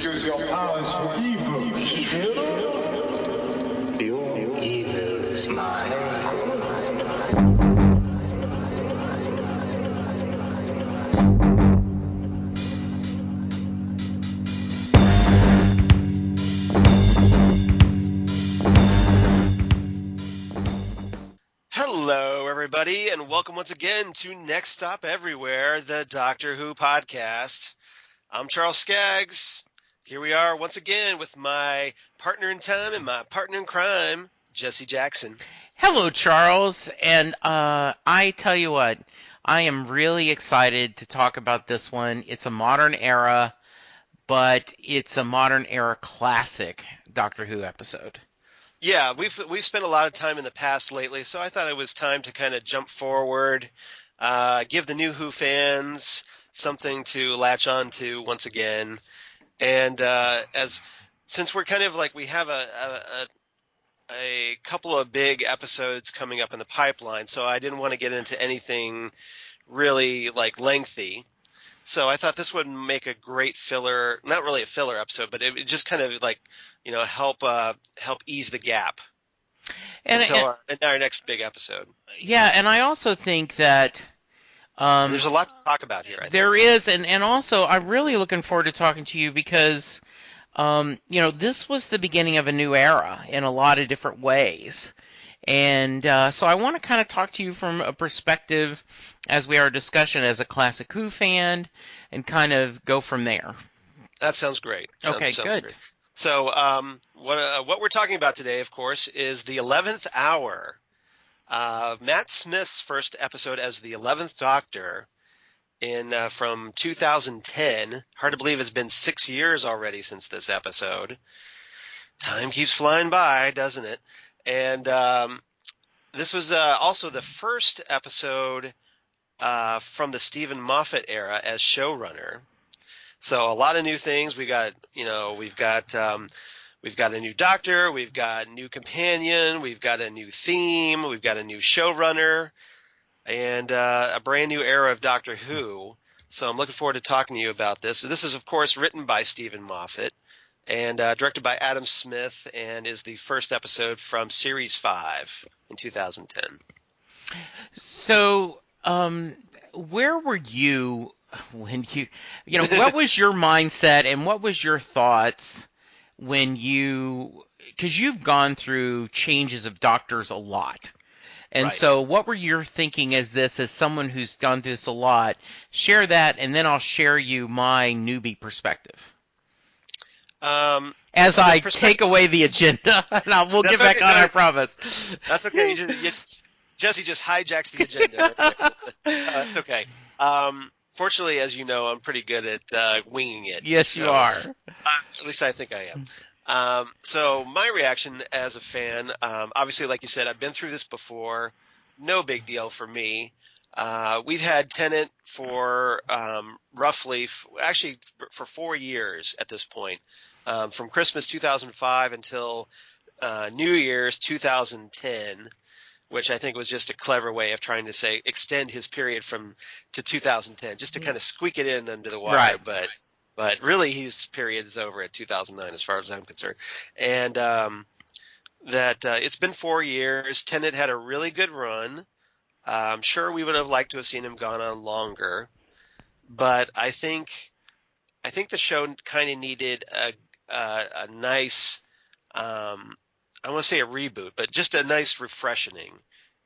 Use your powers for evil. Evil? Your evil is mine. Hello, everybody, and welcome once again to Next Stop Everywhere, the Doctor Who podcast. I'm Charles Skaggs. Here we are once again with my partner in time and my partner in crime, Jesse Jackson. Hello, Charles, and I tell you what, I am really excited to talk about this one. It's a modern era, but it's a modern era classic Doctor Who episode. Yeah, we've spent a lot of time in the past lately, so I thought it was time to kind of jump forward, give the new Who fans something to latch on to once again, and since we're kind of like we have a couple of big episodes coming up in the pipeline, so I didn't want to get into anything really like lengthy. So I thought this would make a great filler, not really a filler episode, but it just kind of like, help ease the gap until our next big episode. Yeah, and I also think that there's a lot to talk about here. There is, and also I'm really looking forward to talking to you because, this was the beginning of a new era in a lot of different ways. And so I want to kind of talk to you from a perspective, as we are discussion, as a classic Who fan, and kind of go from there. That sounds great. Sounds good. Great. So what we're talking about today, of course, is the 11th Hour. Matt Smith's first episode as the 11th Doctor from 2010. Hard to believe it's been 6 years already since this episode. Time keeps flying by, doesn't it? And this was also the first episode from the Stephen Moffat era as showrunner. So a lot of new things. We've got a new Doctor, we've got a new companion, we've got a new theme, we've got a new showrunner, and a brand new era of Doctor Who. So I'm looking forward to talking to you about this. This is, of course, written by Stephen Moffat and directed by Adam Smith, and is the first episode from Series 5 in 2010. So, where were you when what was your mindset and what was your thoughts when because you've gone through changes of doctors a lot. And right. So what were your thinking as someone who's gone through this a lot? Share that, and then I'll share you my newbie perspective. As I take away the agenda, and we'll get back on, I promise. That's okay. Jesse just hijacks the agenda. It's okay. Fortunately, as you know, I'm pretty good at winging it. Yes, you are. At least I think I am. So my reaction as a fan, obviously, like you said, I've been through this before. No big deal for me. We've had Tennant for roughly for 4 years at this point. From Christmas 2005 until New Year's 2010, which I think was just a clever way of trying to say extend his period to 2010, just to kind of squeak it in under the wire. Right. But really, his period is over at 2009, as far as I'm concerned. And it's been 4 years. Tennant had a really good run. I'm sure we would have liked to have seen him gone on longer, but I think the show kind of needed a nice, I want to say a reboot, but just a nice refreshing.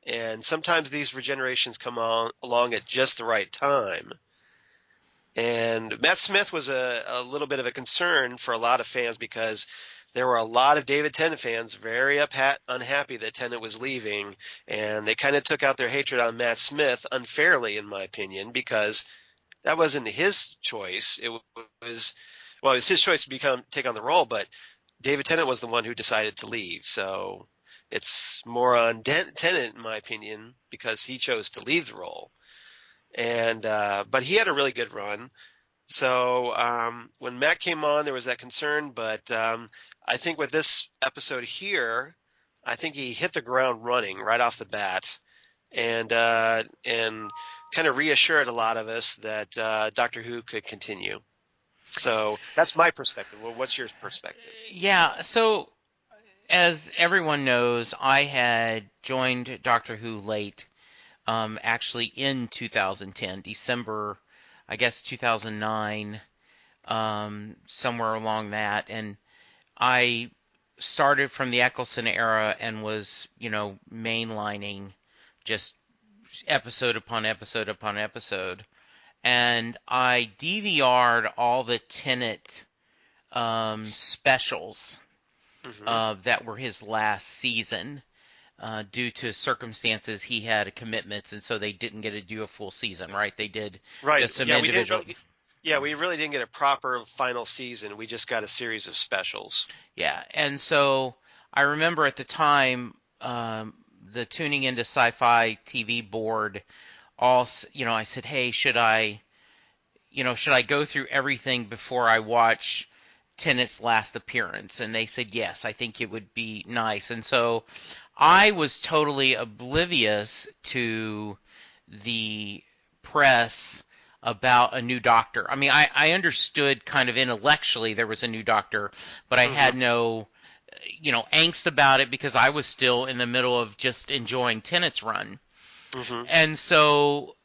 And sometimes these regenerations come along at just the right time. And Matt Smith was a little bit of a concern for a lot of fans because there were a lot of David Tennant fans very unhappy that Tennant was leaving, and they kind of took out their hatred on Matt Smith unfairly, in my opinion, because that wasn't his choice. It was his choice to take on the role, but David Tennant was the one who decided to leave. So it's more on Tennant, in my opinion, because he chose to leave the role. And but he had a really good run. So when Matt came on, there was that concern, but I think with this episode here, I think he hit the ground running right off the bat, and kind of reassured a lot of us that Doctor Who could continue. So that's my perspective. Well, what's your perspective? Yeah, so as everyone knows, I had joined Doctor Who late, actually in 2010, December, I guess 2009, somewhere along that, and I started from the Eccleston era and was, mainlining just episode upon episode upon episode. And I DVR'd all the Tennant specials Hmm. that were his last season. Due to circumstances, he had commitments, and so they didn't get to do a full season, right? They did Right. just some Yeah, we didn't individual. really. Yeah, we really didn't get a proper final season. We just got a series of specials. Yeah, and so I remember at the time, the tuning into Sci-Fi TV board. I said, hey, should I go through everything before I watch Tennant's last appearance? And they said, yes, I think it would be nice. And so I was totally oblivious to the press about a new doctor. I mean, I understood kind of intellectually there was a new doctor, but I Hmm. had no, angst about it because I was still in the middle of just enjoying Tennant's run. Hmm. And so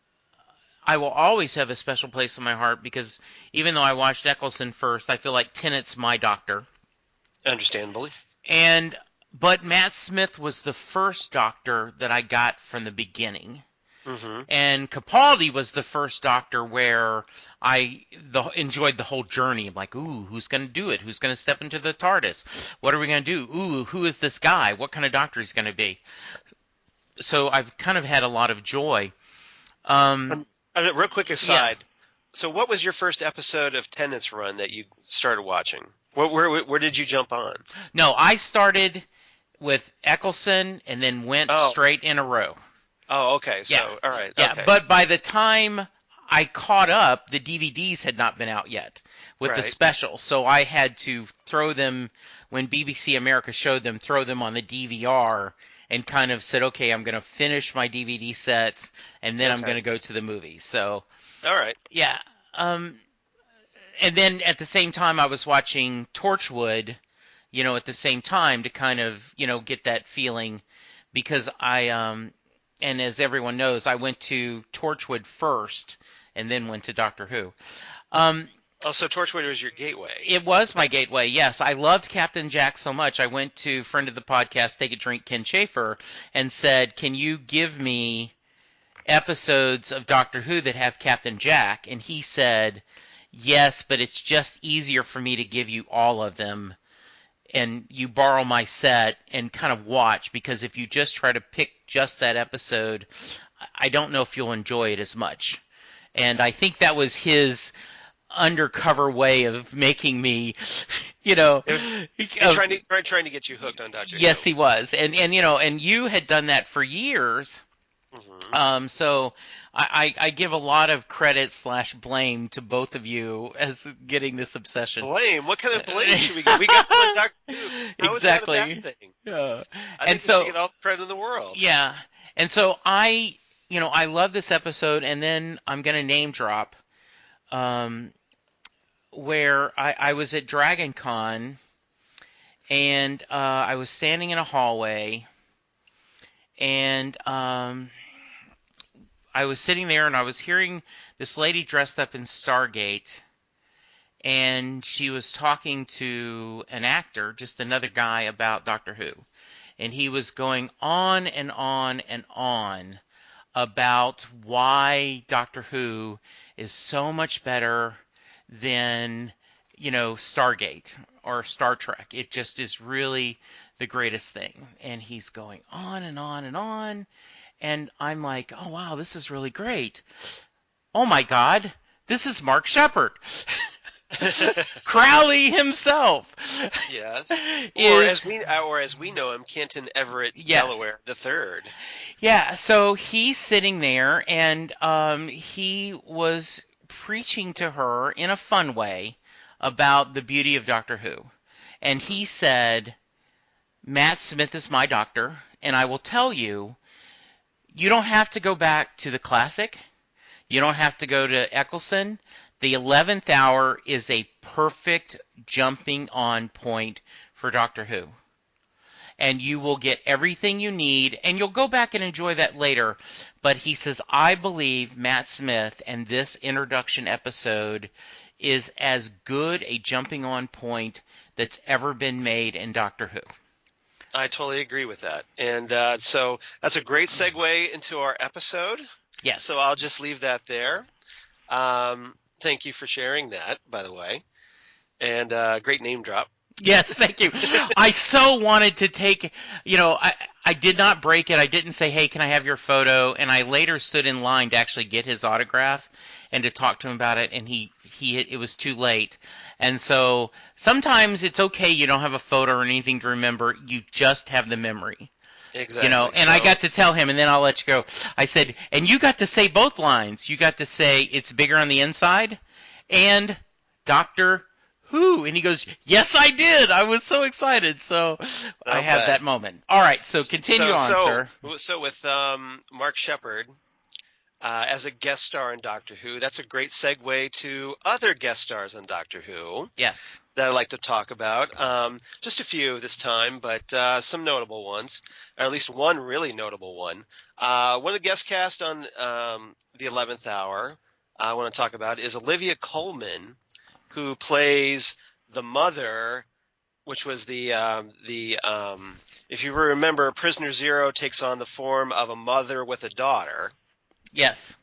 I will always have a special place in my heart because even though I watched Eccleston first, I feel like Tennant's my doctor. Understandably. And but Matt Smith was the first doctor that I got from the beginning. Hmm. And Capaldi was the first doctor where I enjoyed the whole journey. I'm like, ooh, who's going to do it? Who's going to step into the TARDIS? What are we going to do? Ooh, who is this guy? What kind of doctor is going to be? So I've kind of had a lot of joy. Um, Real quick yeah. aside. So, what was your first episode of Tennant's run that you started watching? Where did you jump on? No, I started with Eccleston and then went Oh, straight in a row. oh, okay. Yeah, So, all right, yeah. okay, But by the time I caught up, the DVDs had not been out yet with the right, specials, so I had to throw them when BBC America showed them, throw them on the DVR and kind of said, okay, I'm going to finish my DVD sets and then I'm going okay, to go to the movies. So all right. yeah, um, and then at the same time I was watching Torchwood, at the same time to kind of, get that feeling because and as everyone knows, I went to Torchwood first and then went to Doctor Who. Um, Also, Torchwood was your gateway. it was my gateway, yes. I loved Captain Jack so much. I went to friend of the podcast, Take a Drink, Ken Schaefer, and said, can you give me episodes of Doctor Who that have Captain Jack? And he said, yes, but it's just easier for me to give you all of them and you borrow my set and kind of watch because if you just try to pick just that episode, I don't know if you'll enjoy it as much. And I think that was his undercover way of making me, you know, It was of, trying to get you hooked on Doctor Who. yes, he was. And you had done that for years. Hmm. So I give a lot of credit / blame to both of you as getting this obsession. Blame? What kind of blame should we get? We got to on Doctor Who. How is that a Exactly. bad thing? Yeah. I And think we should so, get all the credit in the world. yeah. And so I love this episode, and then I'm going to name drop um, where I was at Dragon Con, and I was standing in a hallway, and I was sitting there, and I was hearing this lady dressed up in Stargate, and she was talking to an actor, just another guy, about Doctor Who. And he was going on and on and on about why Doctor Who is so much better than, Stargate or Star Trek. It just is really the greatest thing. And he's going on and on and on. And I'm like, oh, wow, this is really great. Oh, my God, this is Mark Shepard. Crowley himself. Yes. is Or as we know him, Kenton Everett Yes. Delaware the third. Yeah, so he's sitting there, and he was preaching to her in a fun way about the beauty of Doctor Who. And he said, Matt Smith is my doctor, and I will tell you, you don't have to go back to the classic. You don't have to go to Eccleston. The 11th Hour is a perfect jumping on point for Doctor Who. And you will get everything you need, and you'll go back and enjoy that later. But he says, I believe Matt Smith and this introduction episode is as good a jumping on point that's ever been made in Doctor Who. I totally agree with that. And so that's a great segue into our episode. Yes. So I'll just leave that there. Thank you for sharing that, by the way. And great name drop. Yes, thank you. I so wanted to take, I did not break it. I didn't say, hey, can I have your photo? And I later stood in line to actually get his autograph and to talk to him about it, and it was too late. And so sometimes it's okay you don't have a photo or anything to remember. You just have the memory. Exactly. And I got to tell him, and then I'll let you go. I said, and you got to say both lines. You got to say, it's bigger on the inside, and Doctor Who. And he goes, yes, I did. I was so excited. So I had that moment. All right, so continue on, sir. So with Mark Sheppard as a guest star in Doctor Who, that's a great segue to other guest stars on Doctor Who. Yes. That I'd like to talk about. Just a few this time, but some notable ones, or at least one really notable one. One of the guest cast on the 11th Hour I want to talk about is Olivia Colman, who plays the mother, which was if you remember, Prisoner Zero takes on the form of a mother with a daughter. Yes.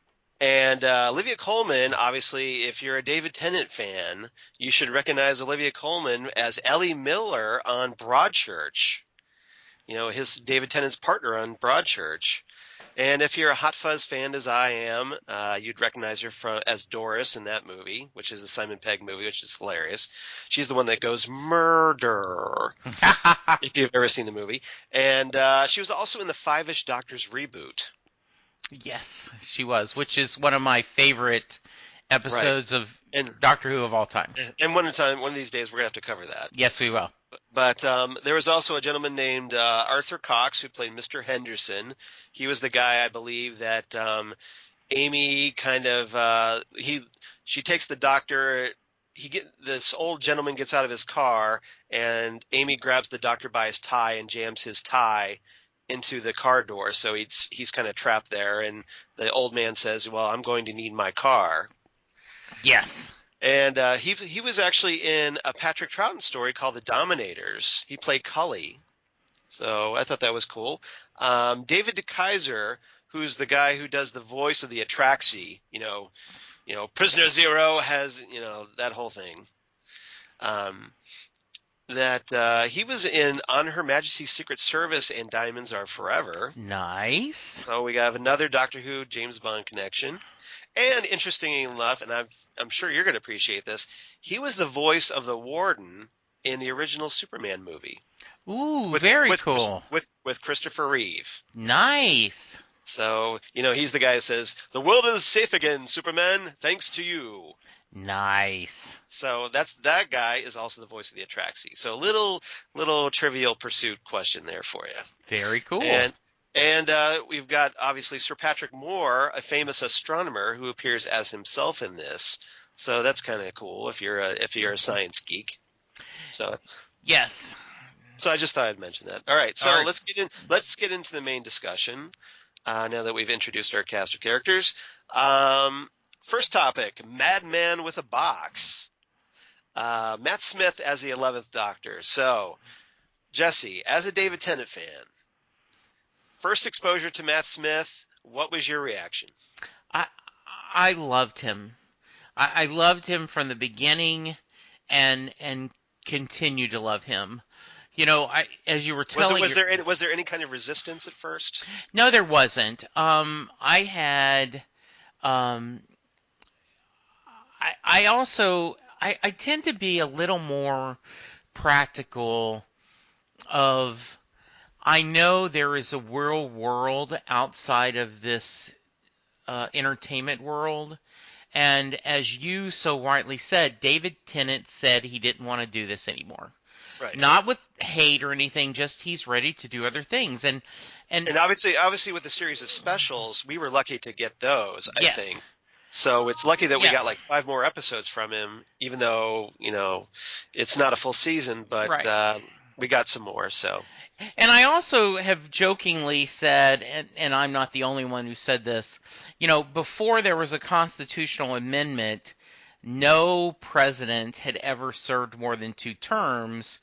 And Olivia Colman, obviously, if you're a David Tennant fan, you should recognize Olivia Colman as Ellie Miller on Broadchurch. His David Tennant's partner on Broadchurch. And if you're a Hot Fuzz fan, as I am, you'd recognize her as Doris in that movie, which is a Simon Pegg movie, which is hilarious. She's the one that goes, murder, if you've ever seen the movie. And she was also in the Five-ish Doctors reboot. Yes, she was, which is one of my favorite episodes of Doctor Who of all time. And one of these days, we're going to have to cover that. Yes, we will. But there was also a gentleman named Arthur Cox who played Mr. Henderson. He was the guy, I believe, that Amy kind of she takes the doctor. This old gentleman gets out of his car, and Amy grabs the doctor by his tie and jams his tie into the car door, so he's kind of trapped there. And the old man says, "Well, I'm going to need my car." Yes. And he was actually in a Patrick Troughton story called The Dominators. He played Cully. So I thought that was cool. David DeKaiser, who's the guy who does the voice of the Atraxi, Prisoner Zero has, that whole thing. He was in On Her Majesty's Secret Service and Diamonds Are Forever. Nice. So we have another Doctor Who James Bond connection. And interestingly enough, and I'm sure you're going to appreciate this, he was the voice of the Warden in the original Superman movie. Ooh, very cool. With Christopher Reeve. Nice. So, he's the guy that says, "The world is safe again, Superman, thanks to you." Nice. So that guy is also the voice of the Atraxi. So little Trivial Pursuit question there for you. Very cool. And we've got, obviously, Sir Patrick Moore, a famous astronomer who appears as himself in this. So that's kind of cool if you're a science geek. So yes. So I just thought I'd mention that. All right. So let's get into the main discussion now that we've introduced our cast of characters. First topic: Madman with a Box. Matt Smith as the 11th Doctor. So, Jesse, as a David Tennant fan, first exposure to Matt Smith, what was your reaction? I loved him. I loved him from the beginning, and continue to love him. As you were telling, was there any kind of resistance at first? No, there wasn't. I had. I tend to be a little more practical of. I know there is a real world outside of this entertainment world, and as you so rightly said, David Tennant said he didn't want to do this anymore. Right. Not with hate or anything, just he's ready to do other things. And obviously with the series of specials, we were lucky to get those, I think. So it's lucky that we Yeah. got like 5 more episodes from him, even though, it's not a full season, but Right. we got some more. So And I also have jokingly said, and I'm not the only one who said this, before there was a constitutional amendment, no president had ever served more than 2 terms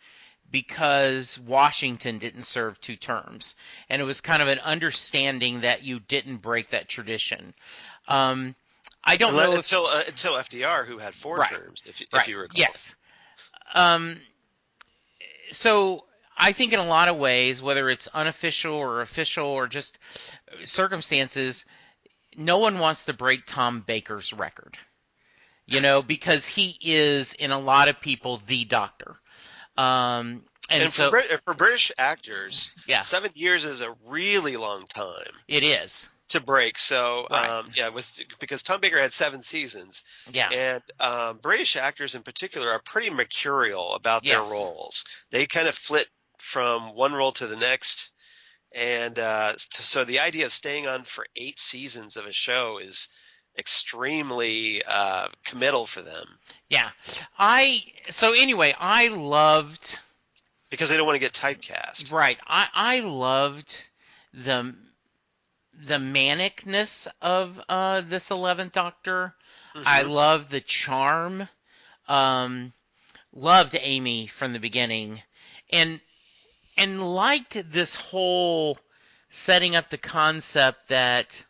because Washington didn't serve 2 terms. And it was kind of an understanding that you didn't break that tradition. Um, I don't know if. until FDR, who had 4 Right, terms, if right, you recall. yes. Um, so I think in a lot of ways, whether it's unofficial or official or just circumstances, no one wants to break Tom Baker's record. Because he is, in a lot of people, the Doctor. And so, For British actors, yeah, 7 years is a really long time it is. to break. So, Right. it was because Tom Baker had 7 seasons, Yeah. and British actors in particular are pretty mercurial about their Yes. roles. They kind of flit from one role to the next, and so the idea of staying on for 8 seasons of a show is extremely committal for them Yeah. So anyway, I loved. because they don't want to get typecast. Right. I loved the the manicness of this 11th Doctor. I Hmm. love the charm. Um, Loved Amy from the beginning, and liked this whole setting up the concept that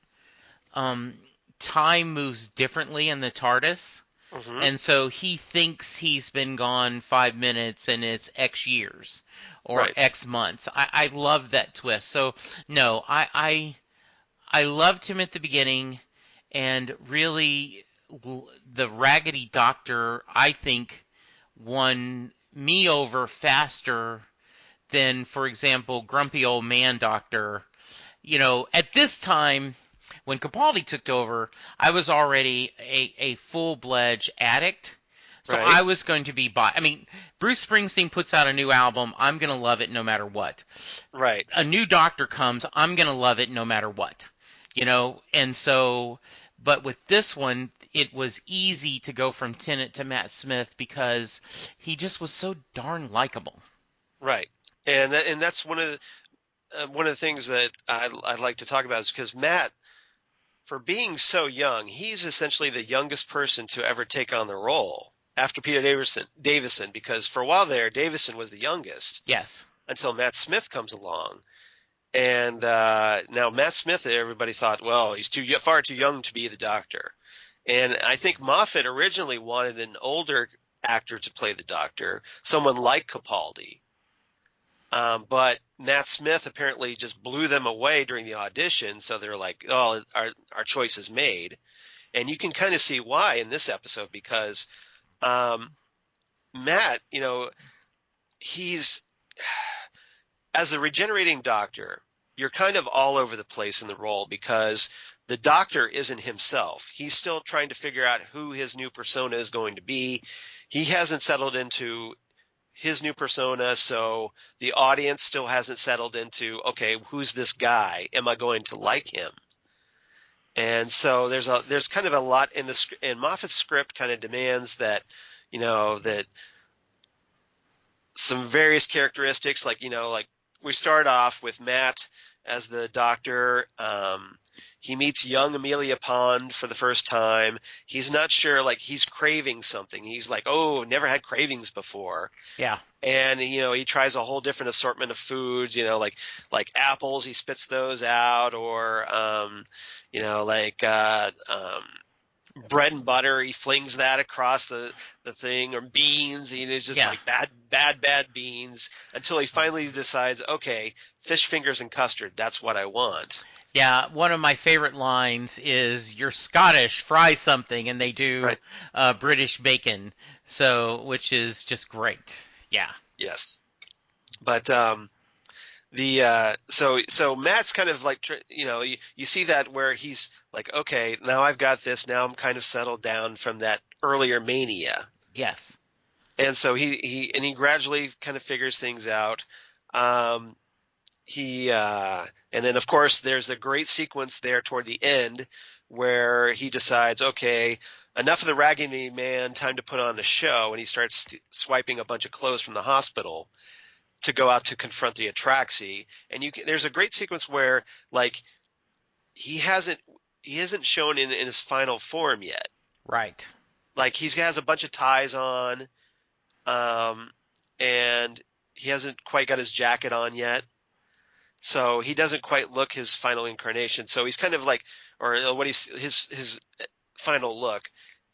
um, time moves differently in the TARDIS. Hmm. And so he thinks he's been gone 5 minutes and it's X years or Right. X months. I love that twist. So no, I loved him at the beginning, and really the Raggedy Doctor, I think, won me over faster than, for example, Grumpy Old Man Doctor. At this time, when Capaldi took over, I was already a full-fledged addict. So Right. I was going to be I mean, Bruce Springsteen puts out a new album, I'm going to love it no matter what. Right. A new Doctor comes, I'm going to love it no matter what. And so, but with this one, it was easy to go from Tennant to Matt Smith because he just was so darn likable. Right. And that's one of the things that I'd like to talk about is because Matt, for being so young, he's essentially the youngest person to ever take on the role after Peter Davison, because for a while there, Davison was the youngest Yes. until Matt Smith comes along. And now Matt Smith, everybody thought, well, he's far too young to be the Doctor. And I think Moffat originally wanted an older actor to play the Doctor, someone like Capaldi. But Matt Smith apparently just blew them away during the audition, so they're like, "Oh, our choice is made," and you can kind of see why in this episode because Matt, he's as the regenerating Doctor, you're kind of all over the place in the role because the Doctor isn't himself. He's still trying to figure out who his new persona is going to be. He hasn't settled into his new persona, so the audience still hasn't settled into, okay, who's this guy? Am I going to like him? And so there's kind of a lot in and Moffat's script kind of demands that, that some various characteristics, like we start off with Matt as the Doctor. He meets young Amelia Pond for the first time. He's not sure, like he's craving something. He's like, oh, never had cravings before. Yeah. And he tries a whole different assortment of foods, like apples, he spits those out, or bread and butter, he flings that across the thing, or beans, it's just Yeah. like bad beans, until he finally decides, okay, fish fingers and custard, that's what I want. Yeah, one of my favorite lines is "You're Scottish, fry something," and they do Right. British bacon, which is just great. Yeah. Yes. But so Matt's kind of like, you see that where he's like, okay, now I've got this, now I'm kind of settled down from that earlier mania. Yes. And so he gradually kind of figures things out. And then of course there's a great sequence there toward the end where he decides, okay, enough of the Raggedy Man, time to put on a show, and he starts swiping a bunch of clothes from the hospital to go out to confront the Atraxi. And there's a great sequence where, like, he isn't shown in his final form yet. Right. Like, he has a bunch of ties on, and he hasn't quite got his jacket on yet. So he doesn't quite look his final incarnation. So he's kind of like, or what his final look.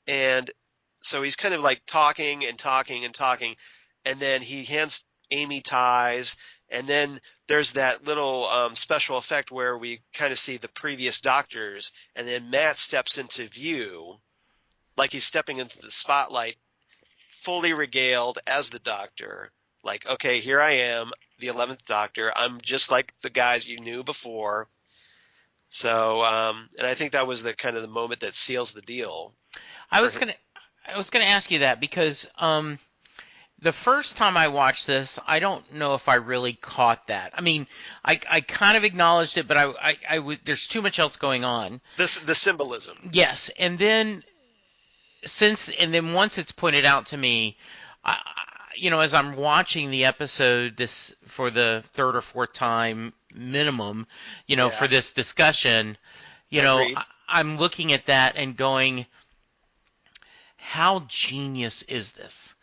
And so he's kind of like talking and talking and talking. And then he hands Amy ties. And then there's that little special effect where we kind of see the previous doctors. And then Matt steps into view, like he's stepping into the spotlight, fully regaled as the Doctor. Like, okay, here I am, the 11th Doctor. I'm just like the guys you knew before. So, and I think that was the kind of the moment that seals the deal. I was gonna ask you that because the first time I watched this, I don't know if I really caught that. I mean, I kind of acknowledged it, but there's too much else going on. The symbolism. Yes, and then once it's pointed out to me, as I'm watching the episode this for the third or fourth time minimum, for this discussion, I'm looking at that and going, how genius is this?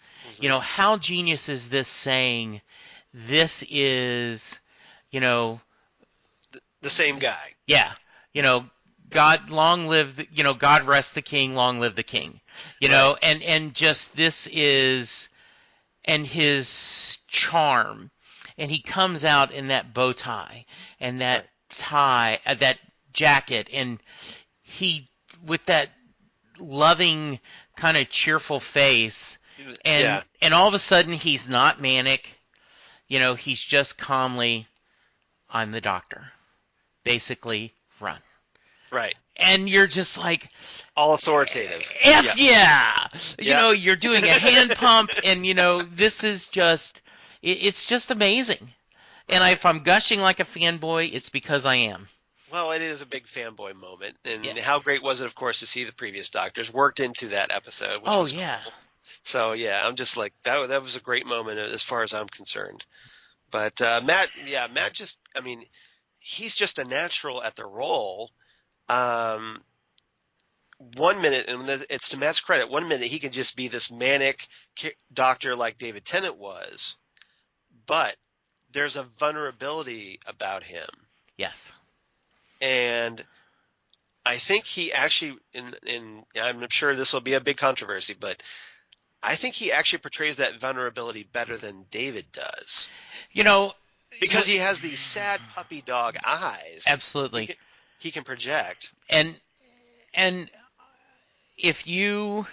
Mm-hmm. How genius is this saying this is, the same guy. Yeah. God, long live, God rest the king, long live the king. Right. And just this is, and his charm, and he comes out in that bow tie and that tie, that jacket, and he with that loving kind of cheerful face, and all of a sudden he's not manic, he's just calmly, I'm the Doctor, basically run. Right. And you're just like, all authoritative. Yeah. You're doing a hand pump, and this is just, it's just amazing. And if I'm gushing like a fanboy, it's because I am. Well, it is a big fanboy moment, and how great was it, of course, to see the previous Doctors worked into that episode. Which was cool. So I'm just like that was a great moment as far as I'm concerned. But Matt just, I mean, he's just a natural at the role. 1 minute, and it's to Matt's credit, 1 minute he can just be this manic doctor like David Tennant was, but there's a vulnerability about him. Yes. And I think he actually, I'm sure this will be a big controversy, but I think he actually portrays that vulnerability better than David does. Because he has these sad puppy dog eyes. Absolutely. He can project. And if you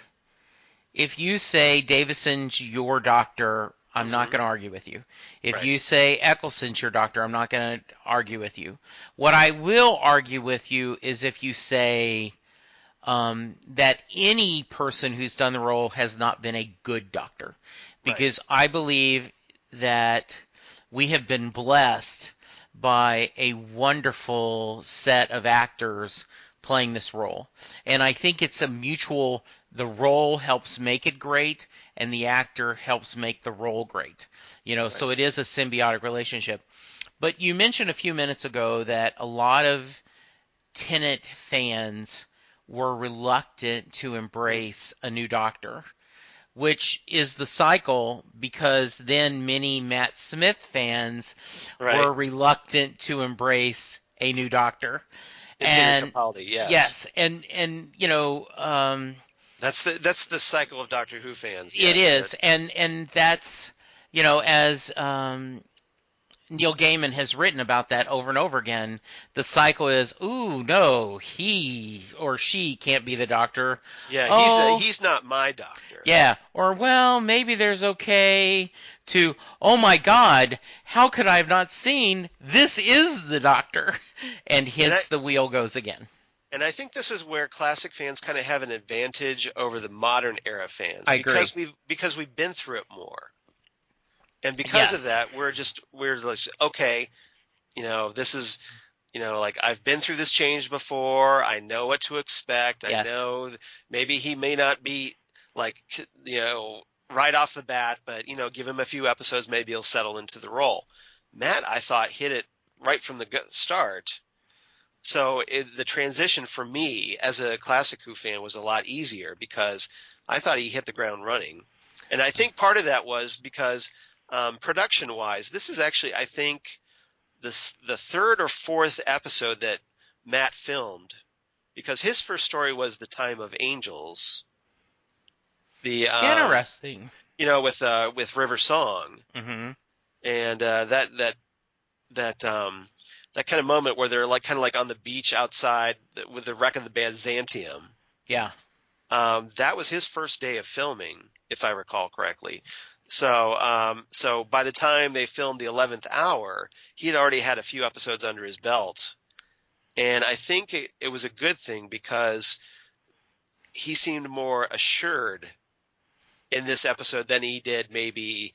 say Davison's your Doctor, I'm not going to argue with you. If you say Eccleston's your Doctor, I'm not going to argue with you. What I will argue with you is if you say that any person who's done the role has not been a good Doctor. Because I believe that we have been blessed by a wonderful set of actors playing this role. And I think it's a mutual, the role helps make it great, and the actor helps make the role great. So it is a symbiotic relationship. But you mentioned a few minutes ago that a lot of Tennant fans were reluctant to embrace a new Doctor, which is the cycle, because then many Matt Smith fans were reluctant to embrace a new Doctor. And Capaldi, yes. Yes, and that's the cycle of Doctor Who fans. It is, and that's as Neil Gaiman has written about that over and over again. The cycle is, ooh, no, he or she can't be the Doctor. Yeah, he's not my Doctor. Yeah, or well, maybe there's okay to, oh my God, how could I have not seen? This is the Doctor, and hence the wheel goes again. And I think this is where classic fans kind of have an advantage over the modern era fans. I agree. Because we've been through it more. And because of that, we're like, okay, this is like I've been through this change before. I know what to expect. I Yes. know maybe he may not be like, right off the bat, but, give him a few episodes, maybe he'll settle into the role. Matt, I thought, hit it right from the start. So the transition for me as a Classic Who fan was a lot easier because I thought he hit the ground running. And I think part of that was because production-wise, this is actually, I think, the third or fourth episode that Matt filmed, because his first story was The Time of Angels. The Interesting. with River Song, Mm-hmm. and that kind of moment where they're kind of on the beach outside with the wreck of the Byzantium. Yeah. That was his first day of filming, if I recall correctly. So by the time they filmed the 11th Hour, he had already had a few episodes under his belt, and I think it was a good thing because he seemed more assured in this episode than he did maybe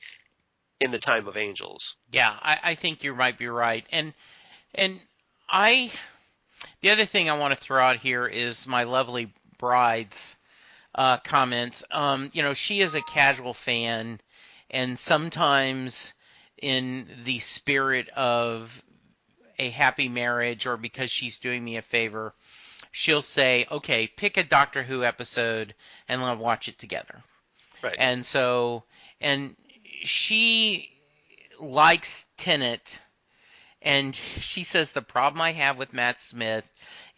in The Time of Angels. Yeah, I think you might be right. And the other thing I want to throw out here is my lovely bride's comments. She is a casual fan, and sometimes in the spirit of a happy marriage or because she's doing me a favor, she'll say, okay, pick a Doctor Who episode and let's watch it together. Right. And she likes Tennant, and she says the problem I have with Matt Smith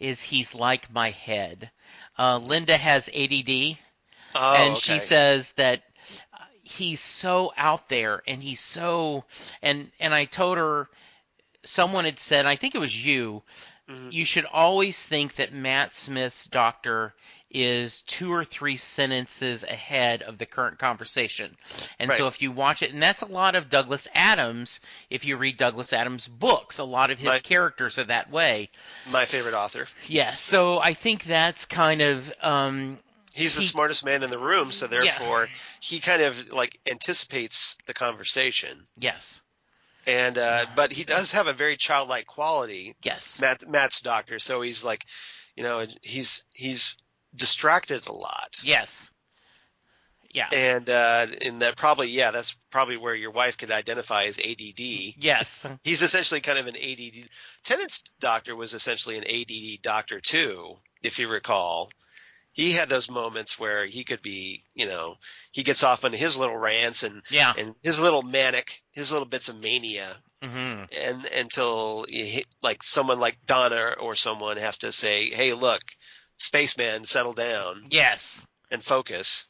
is he's like my head. Linda has ADD, and okay. she says that he's so out there, and he's so and I told her, someone had said, I think it was you, Mm-hmm. you should always think that Matt Smith's Doctor is 2 or 3 sentences ahead of the current conversation. And Right. so if you watch it, and that's a lot of Douglas Adams, if you read Douglas Adams' books, a lot of his characters are that way. My favorite author. Yes, so I think that's kind of... He's the smartest man in the room, so therefore he kind of anticipates the conversation. Yes. And but he does have a very childlike quality. Yes. Matt's Doctor, so he's he's distracted a lot. Yes. Yeah. And that's probably where your wife could identify as ADD. Yes. He's essentially kind of an ADD. Tennant's Doctor was essentially an ADD doctor too, if you recall. He had those moments where he could be, he gets off on his little rants and his little bits of mania, and until someone like Donna or someone has to say, "Hey, look, spaceman, settle down." Yes. And focus.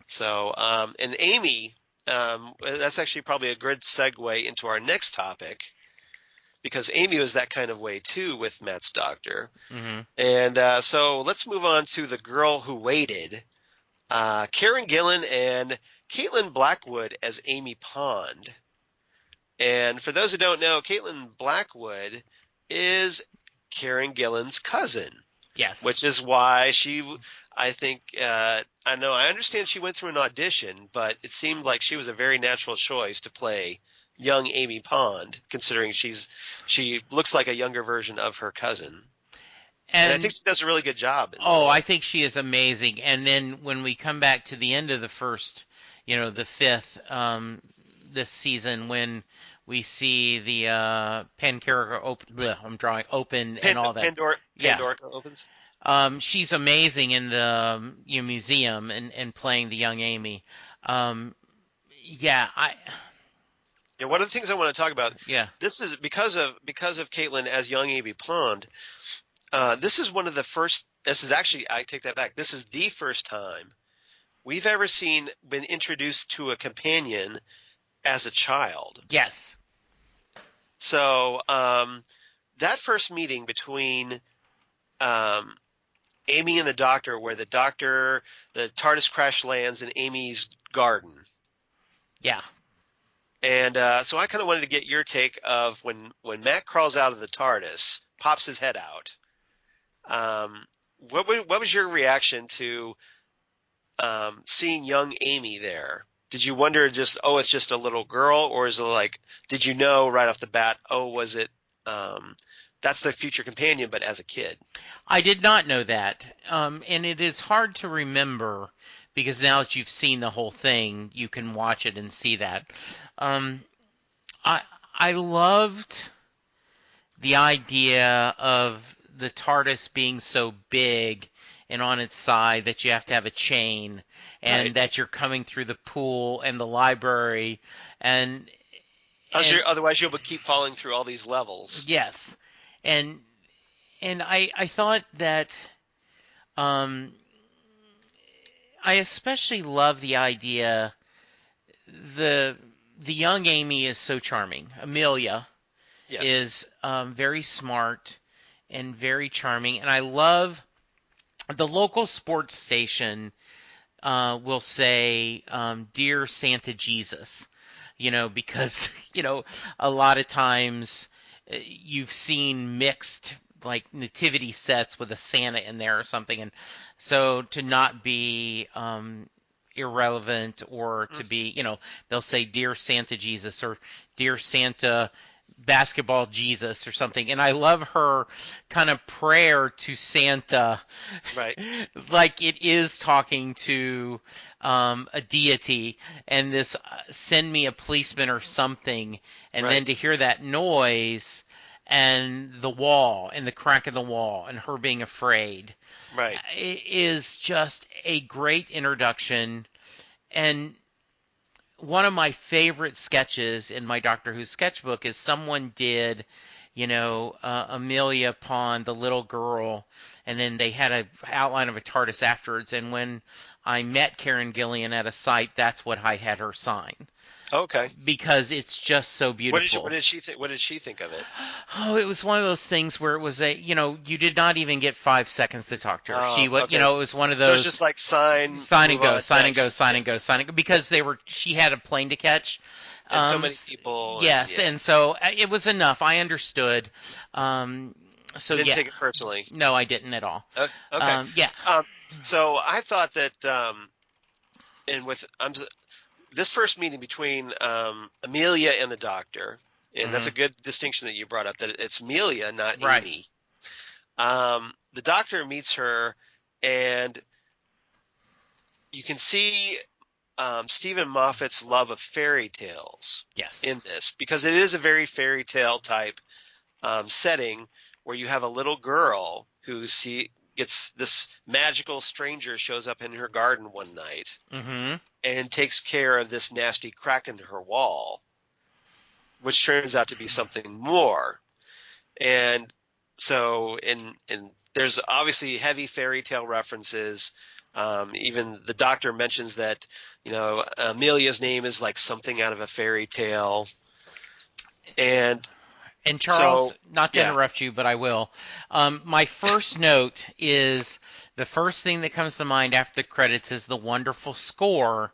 So, and Amy, that's actually probably a good segue into our next topic, because Amy was that kind of way too with Matt's Doctor. Mm-hmm. And so let's move on to The Girl Who Waited. Karen Gillan and Caitlin Blackwood as Amy Pond. And for those who don't know, Caitlin Blackwood is Karen Gillan's cousin. Yes. Which is why I understand she went through an audition, but it seemed like she was a very natural choice to play young Amy Pond, considering she looks like a younger version of her cousin. And I think she does a really good job. I think she is amazing. And then when we come back to the end of the first, the fifth, this season, when we see the Pandora open and all that. Pandora opens. She's amazing in the museum and playing the young Amy. Yeah, one of the things I want to talk about. Yeah. This is because of Caitlin as young Amy Pond. This is one of the first. This is actually, I take that back. This is the first time we've ever been introduced to a companion as a child. Yes. So that first meeting between Amy and the Doctor, where the TARDIS crash lands in Amy's garden. Yeah. And so I kind of wanted to get your take of when Matt crawls out of the TARDIS, pops his head out. What was your reaction to seeing young Amy there? Did you wonder it's just a little girl, or is it did you know right off the bat, was it that's the future companion, but as a kid. I did not know that, and it is hard to remember because now that you've seen the whole thing, you can watch it and see that. Um, I I loved the idea of the TARDIS being so big and on its side that you have to have a chain, and Right. that you're coming through the pool and the library, and Otherwise, you'll keep falling through all these levels. yes, and I thought that um, I especially love the idea the the young Amy is so charming. Amelia Yes. is very smart and very charming, and I love the local sports station will say, "Dear Santa Jesus," because a lot of times you've seen mixed like nativity sets with a Santa in there or something, and so to not be irrelevant or to be, they'll say "Dear Santa Jesus" or "Dear Santa Basketball Jesus" or something, and I love her kind of prayer to Santa, Right. like it is talking to a deity, and this "send me a policeman" or something, and then Right. to hear that noise and the wall and the crack in the wall and her being afraid, Right. it is just a great introduction. And one of my favorite sketches in my Doctor Who sketchbook is someone did, Amelia Pond, the little girl, and then they had a outline of a TARDIS afterwards. And when I met Karen Gillan at a site, that's what I had her sign Okay. because it's just so beautiful. What did she think? What did she think of it? Oh, it was one of those things where it was you did not even get 5 seconds to talk to her. Oh, She was, okay. it was one of So it's those just like sign, sign and move go, on, sign and go, next. sign and go, sign and go, because she had a plane to catch. And so many people. Yes, Yeah. and so it was enough. I understood. So Didn't yeah, take it personally. no, I didn't at all. Okay. Yeah. So I thought that, and with this first meeting between Amelia and the Doctor, and that's a good distinction that you brought up, that it's Amelia, not Right. Amy. The Doctor meets her, and you can see Stephen Moffat's love of fairy tales Yes. in this, because it is a very fairy tale type setting where you have a little girl who gets this magical stranger shows up in her garden one night and takes care of this nasty crack into her wall, which turns out to be something more. And so, and there's obviously heavy fairy tale references. Even the Doctor mentions that, Amelia's name is like something out of a fairy tale. And Charles, so, not to yeah. interrupt you, but I will. My first note is the first thing that comes to mind after the credits is the wonderful score.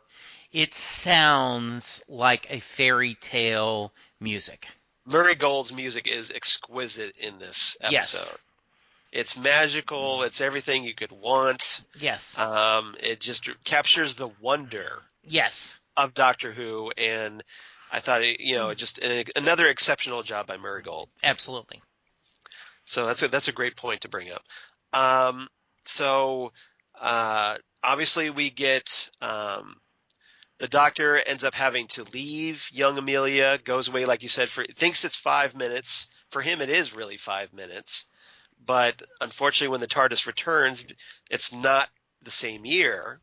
It sounds like a fairy tale music. Murray Gold's music is exquisite in this episode. Yes. It's magical. It's everything you could want. Yes. It just captures the wonder. Yes. Of Doctor Who, and I thought, just another exceptional job by Murray Gold. Absolutely. So that's a great point to bring up. Obviously we get the Doctor ends up having to leave young Amelia, goes away, like you said, thinks it's 5 minutes. For him, it is really 5 minutes. But unfortunately, when the TARDIS returns, it's not the same year.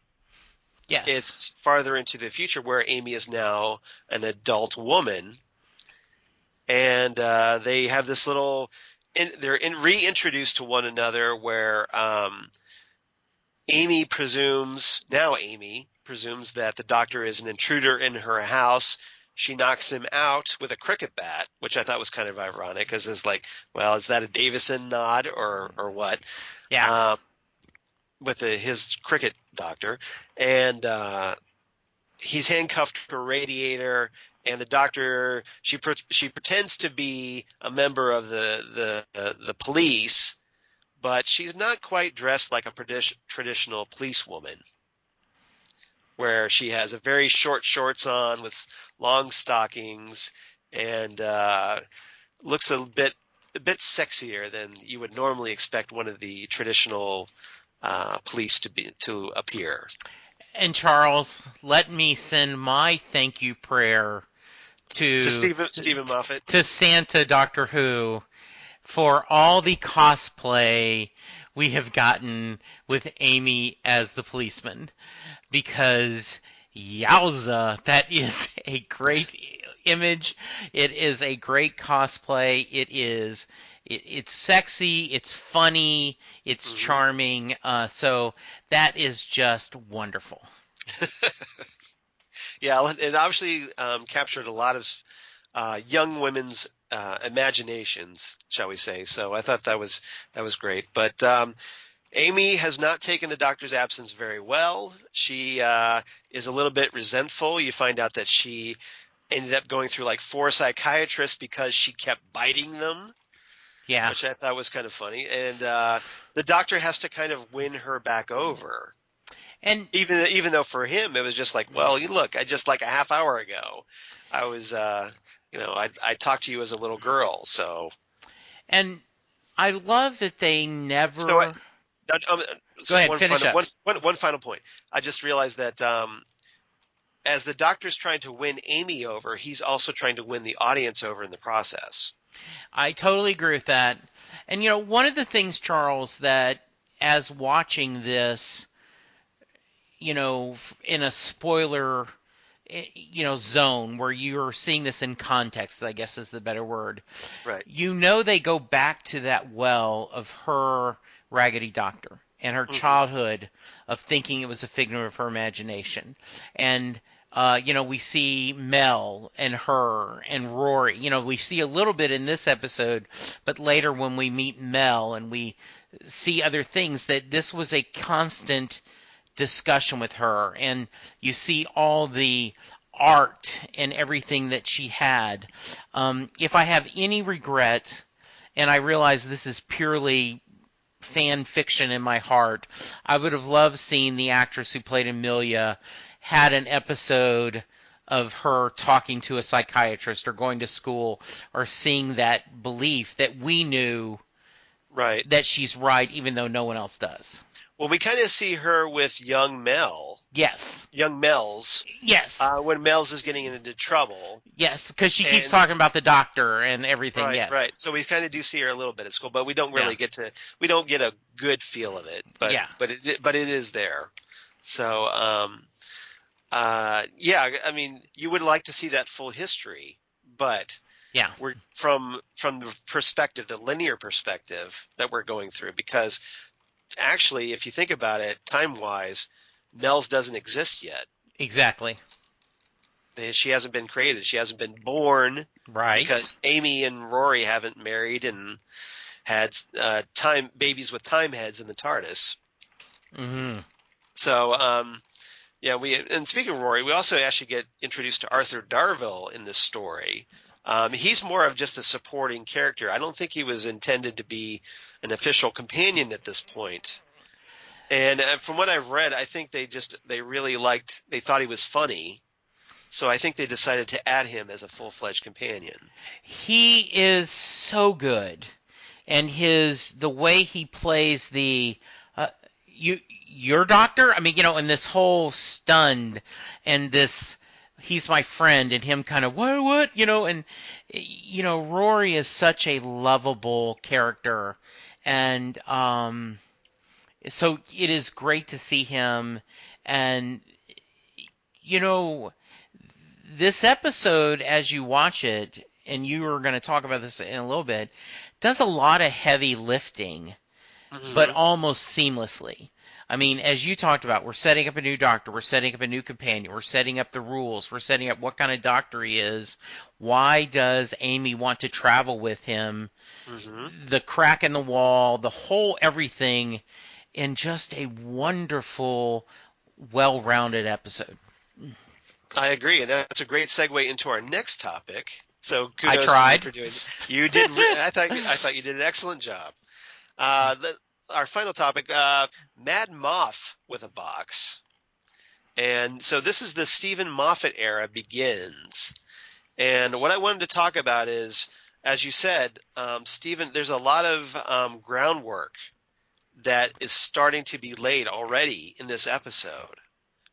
Yes. It's farther into the future where Amy is now an adult woman. And they have this they're reintroduced to one another where Amy presumes that the Doctor is an intruder in her house. She knocks him out with a cricket bat, which I thought was kind of ironic because it's like, well, is that a Davison nod or what? Yeah. With his cricket doctor. And he's handcuffed to a radiator, and the Doctor, she pretends to be a member of the police, but she's not quite dressed like a traditional policewoman, where she has a very short shorts on with long stockings and looks a bit bit sexier than you would normally expect one of the traditional police to appear. And Charles, let me send my thank you prayer To to Stephen Moffat. to Santa Doctor Who for all the cosplay we have gotten with Amy as the policeman, because yowza, that is a great image. It is a great cosplay. It's sexy, it's funny, it's charming. So that is just wonderful. Yeah, it obviously captured a lot of young women's imaginations, shall we say. So I thought that was great. But Amy has not taken the Doctor's absence very well. She is a little bit resentful. You find out that she ended up going through like 4 psychiatrists because she kept biting them. Yeah. Which I thought was kind of funny. And the Doctor has to kind of win her back over. And even though for him it was just like, well, you look, I just like a half hour ago, I was, I talked to you as a little girl, so. And I love that they never. So, go ahead, finish up. One final point. I just realized that as the Doctor's trying to win Amy over, he's also trying to win the audience over in the process. I totally agree with that. And one of the things, Charles, that as watching this, in a spoiler, zone where you're seeing this in context, I guess is the better word. Right. They go back to that well of her Raggedy Doctor and her childhood of thinking it was a figment of her imagination. And, we see Mel and her and Rory. We see a little bit in this episode, but later when we meet Mel and we see other things, that this was a constant discussion with her, and you see all the art and everything that she had. If I have any regret, and I realize this is purely fan fiction in my heart, I would have loved seeing the actress who played Amelia had an episode of her talking to a psychiatrist or going to school or seeing that belief that we knew that she's right even though no one else does. Well, we kind of see her with young Mel. Yes. Young Mel's. Yes. When Mel's is getting into trouble. Yes, because she keeps talking about the Doctor and everything. Right, yes. Right. So we kind of do see her a little bit at school, but we don't really we don't get a good feel of it. But but it is there. So I mean, you would like to see that full history, but we're from the perspective, the linear perspective that we're going through, because actually, if you think about it, time-wise, Mel's doesn't exist yet. Exactly. She hasn't been created. She hasn't been born. Right. Because Amy and Rory haven't married and had babies with time heads in the TARDIS. Mm-hmm. So, and speaking of Rory, we also actually get introduced to Arthur Darvill in this story. He's more of just a supporting character. I don't think he was intended to be an official companion at this point. And from what I've read, I think they thought he was funny. So I think they decided to add him as a full-fledged companion. He is so good. And the way he plays your doctor, I mean, and this whole stunned and this, he's my friend, and him kind of, what, and, Rory is such a lovable character. And so it is great to see him. And, this episode, as you watch it, and you are going to talk about this in a little bit, does a lot of heavy lifting, but almost seamlessly. I mean, as you talked about, we're setting up a new doctor, we're setting up a new companion, we're setting up the rules, we're setting up what kind of doctor he is. Why does Amy want to travel with him? The crack in the wall, the whole everything, in just a wonderful, well-rounded episode. I agree, and that's a great segue into our next topic. So kudos to you for doing it. You did. I thought you did an excellent job. Our final topic, Mad Moff with a box. And so this is the Stephen Moffat era begins. And what I wanted to talk about is as you said, Stephen, there's a lot of groundwork that is starting to be laid already in this episode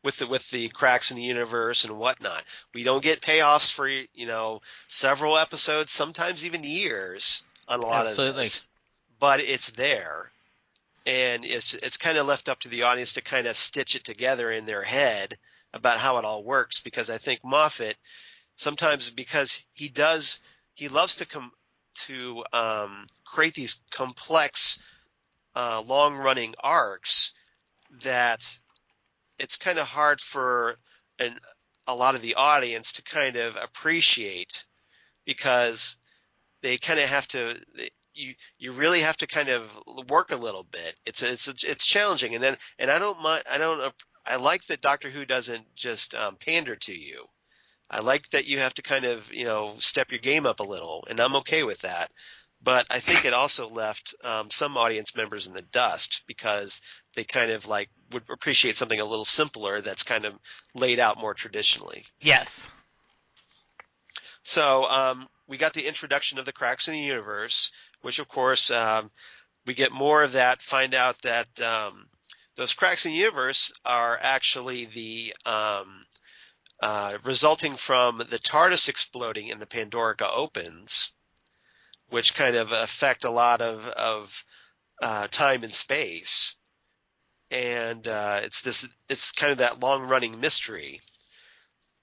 with the cracks in the universe and whatnot. We don't get payoffs for several episodes, sometimes even years on a lot of Absolutely. this, but it's there, and it's kind of left up to the audience to kind of stitch it together in their head about how it all works. Because I think Moffat sometimes, because he loves to create these complex long-running arcs that it's kind of hard for a lot of the audience to kind of appreciate, because they kind of have to you really have to kind of work a little bit. It's challenging, and I don't mind. I like that Doctor Who doesn't just pander to you. I like that you have to kind of step your game up a little, and I'm okay with that. But I think it also left some audience members in the dust, because they kind of like would appreciate something a little simpler that's kind of laid out more traditionally. Yes. So we got the introduction of the cracks in the universe, which of course we get more of that. Find out that those cracks in the universe are actually the resulting from the TARDIS exploding in the Pandorica Opens, which kind of affect a lot of time and space, and it's kind of that long running mystery.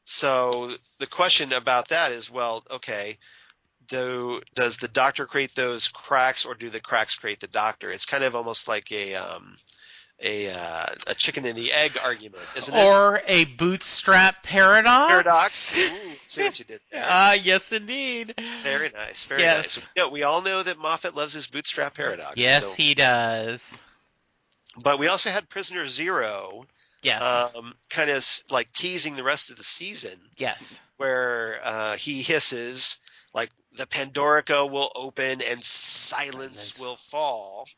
So the question about that is, well, okay, does the Doctor create those cracks, or do the cracks create the Doctor? It's kind of almost like a chicken and the egg argument, isn't it? Or a bootstrap paradox. Paradox. Ooh, see what you did there. Yes, indeed. Very nice. Very Yes. nice. Yeah, we all know that Moffat loves his bootstrap paradox. Yes, he does. But we also had Prisoner Zero, Yes. kind of like teasing the rest of the season, Yes. where he hisses like the Pandorica will open and silence will fall.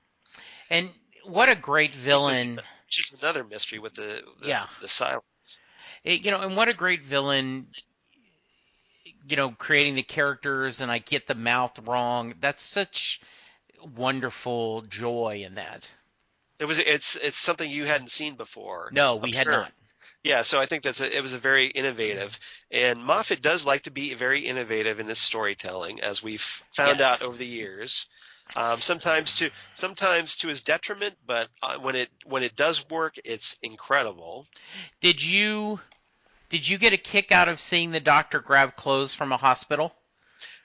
And what a great villain. Just another mystery with the silence. And what a great villain, creating the characters, and I get the mouth wrong. That's such wonderful joy in that. It's something you hadn't seen before. No, we had not. Yeah, so I think it was a very innovative, and Moffat does like to be very innovative in his storytelling, as we've found out over the years. Sometimes to his detriment, but when it does work, it's incredible. Did you get a kick out of seeing the Doctor grab clothes from a hospital?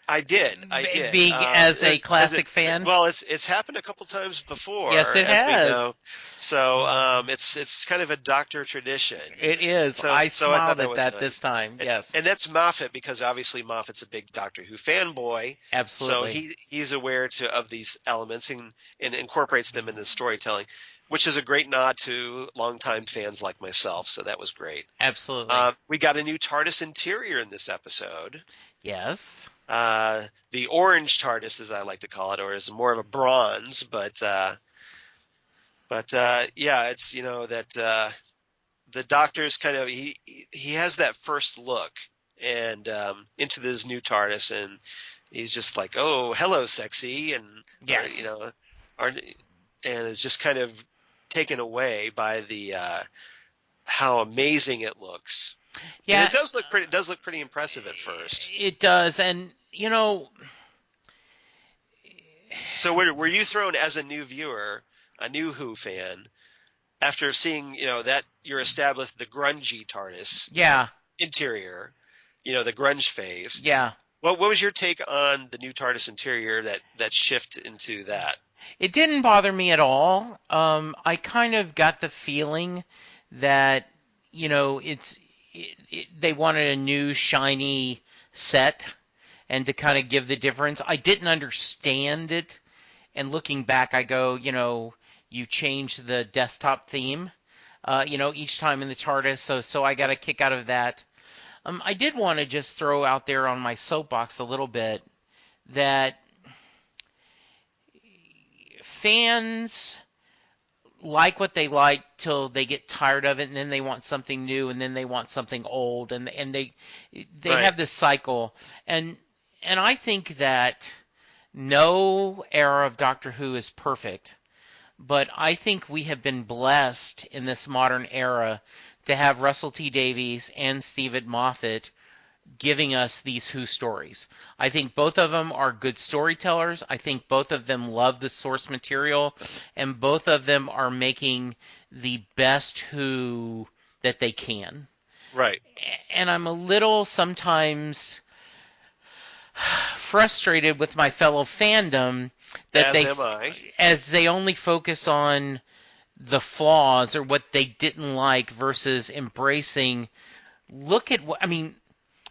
I did. Being as a classic fan. Well, it's happened a couple times before. Yes, it as has. We know. So it's kind of a Doctor tradition. It is. So I I smiled thought at that nice. This time. Yes. And that's Moffat, because obviously Moffat's a big Doctor Who fanboy. Absolutely. So he's aware of these elements and incorporates them in his storytelling, which is a great nod to longtime fans like myself. So that was great. Absolutely. We got a new TARDIS interior in this episode. Yes. The orange TARDIS, as I like to call it, or is more of a bronze, but yeah, it's that the Doctor's kind of he has that first look and into this new TARDIS, and he's just like, oh, hello, sexy, and yes. and is just kind of taken away by the how amazing it looks. Yeah, and it does look pretty impressive at first. It does, and So were you thrown as a new viewer, a new Who fan, after seeing that you're established the grungy TARDIS interior, the grunge phase? Yeah. What was your take on the new TARDIS interior that shift into that? It didn't bother me at all. I kind of got the feeling that they wanted a new shiny set, and to kind of give the difference. I didn't understand it, and looking back, I go, you changed the desktop theme, each time in the TARDIS, so I got a kick out of that. I did want to just throw out there on my soapbox a little bit that fans like what they like till they get tired of it, and then they want something new, and then they want something old, and they Right. have this cycle, and and I think that no era of Doctor Who is perfect, but I think we have been blessed in this modern era to have Russell T Davies and Stephen Moffat giving us these Who stories. I think both of them are good storytellers. I think both of them love the source material, and both of them are making the best Who that they can. Right. And I'm a little sometimes frustrated with my fellow fandom that As am I. as they only focus on the flaws or what they didn't like versus embracing. Look at what I mean.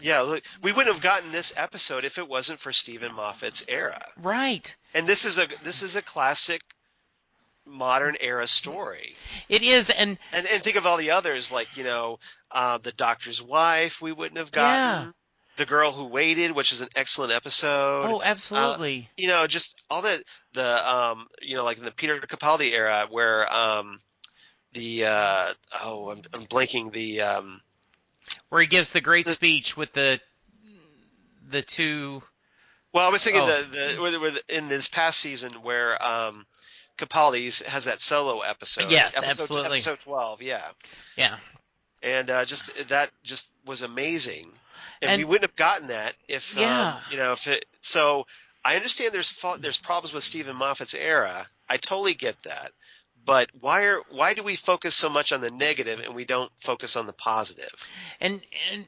Yeah, look, we wouldn't have gotten this episode if it wasn't for Stephen Moffat's era. Right. And this is a classic modern era story. It is, and think of all the others, like, the Doctor's Wife we wouldn't have gotten. Yeah. The Girl Who Waited, which is an excellent episode. Oh, absolutely. Just all like in the Peter Capaldi era where I'm blanking where he gives the great speech with the two. Well, I was thinking in this past season where Capaldi has that solo episode. Yes, absolutely. Episode 12, yeah. Yeah. And that was amazing. And we wouldn't have gotten that if so I understand there's problems with Stephen Moffat's era. I totally get that. But why do we focus so much on the negative and we don't focus on the positive? And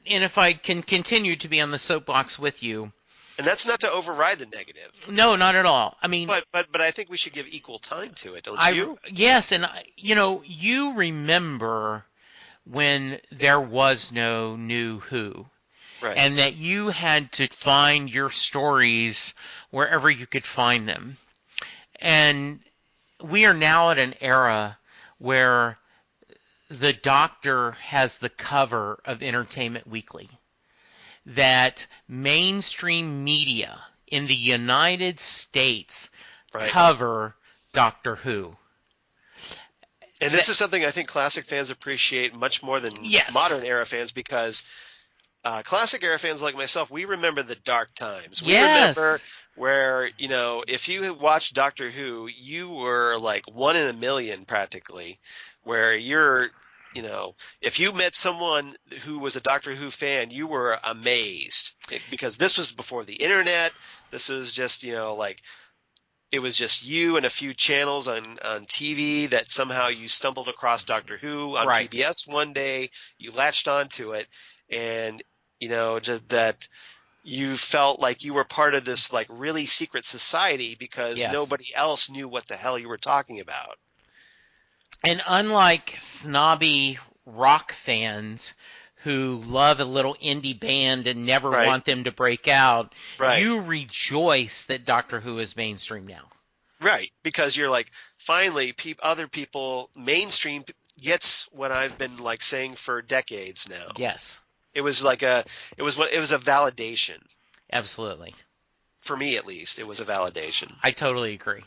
if I can continue to be on the soapbox with you. And that's not to override the negative. No, not at all. I mean, but I think we should give equal time to it, don't you? Yes, and you remember when there was no new Who. Right. And that you had to find your stories wherever you could find them. And we are now at an era where the Doctor has the cover of Entertainment Weekly. That mainstream media in the United States cover Doctor Who. And this is something I think classic fans appreciate much more than modern era fans, because classic era fans like myself, we remember the dark times. We remember where, if you had watched Doctor Who, you were like 1 in a million practically, where you're, if you met someone who was a Doctor Who fan, you were amazed, because this was before the internet. This is just, it was just you and a few channels on TV that somehow you stumbled across Doctor Who on PBS one day, you latched onto it, and just that you felt like you were part of this like really secret society because nobody else knew what the hell you were talking about. And unlike snobby rock fans who love a little indie band and never want them to break out, you rejoice that Doctor Who is mainstream now. Right, because you're like, finally, other people, mainstream gets what I've been like saying for decades now. Yes. It was like it was a validation. Absolutely. For me, at least, it was a validation. I totally agree.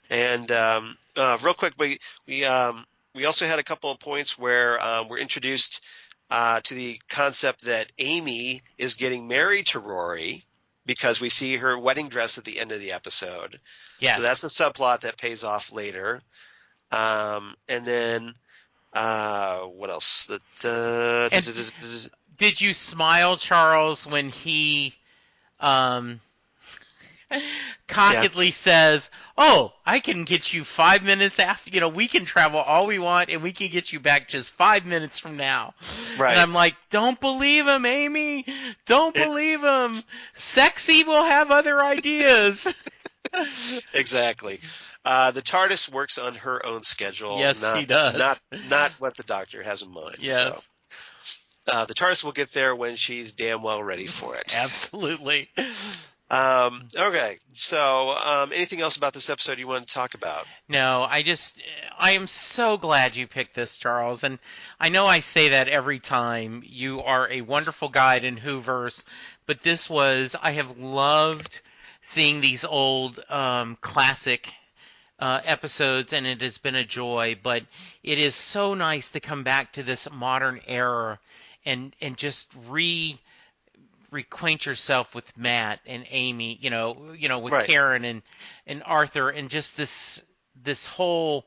And real quick, we also had a couple of points where we're introduced to the concept that Amy is getting married to Rory because we see her wedding dress at the end of the episode. Yes. So that's a subplot that pays off later. And then what else? Did you smile, Charles, when he cockedly says, "Oh, I can get you 5 minutes after, we can travel all we want and we can get you back just 5 minutes from now." Right. And I'm like, don't believe him, Amy. Don't believe him. Sexy will have other ideas. Exactly. The TARDIS works on her own schedule. Yes, he does. Not what the Doctor has in mind. Yes. So. The TARDIS will get there when she's damn well ready for it. Absolutely. Okay. So, anything else about this episode you want to talk about? No, I am so glad you picked this, Charles. And I know I say that every time. You are a wonderful guide in Whoverse, but I have loved seeing these old, classic episodes, and it has been a joy. But it is so nice to come back to this modern era and just reacquaint yourself with Matt and Amy, with Right. Karen and Arthur, and just this whole.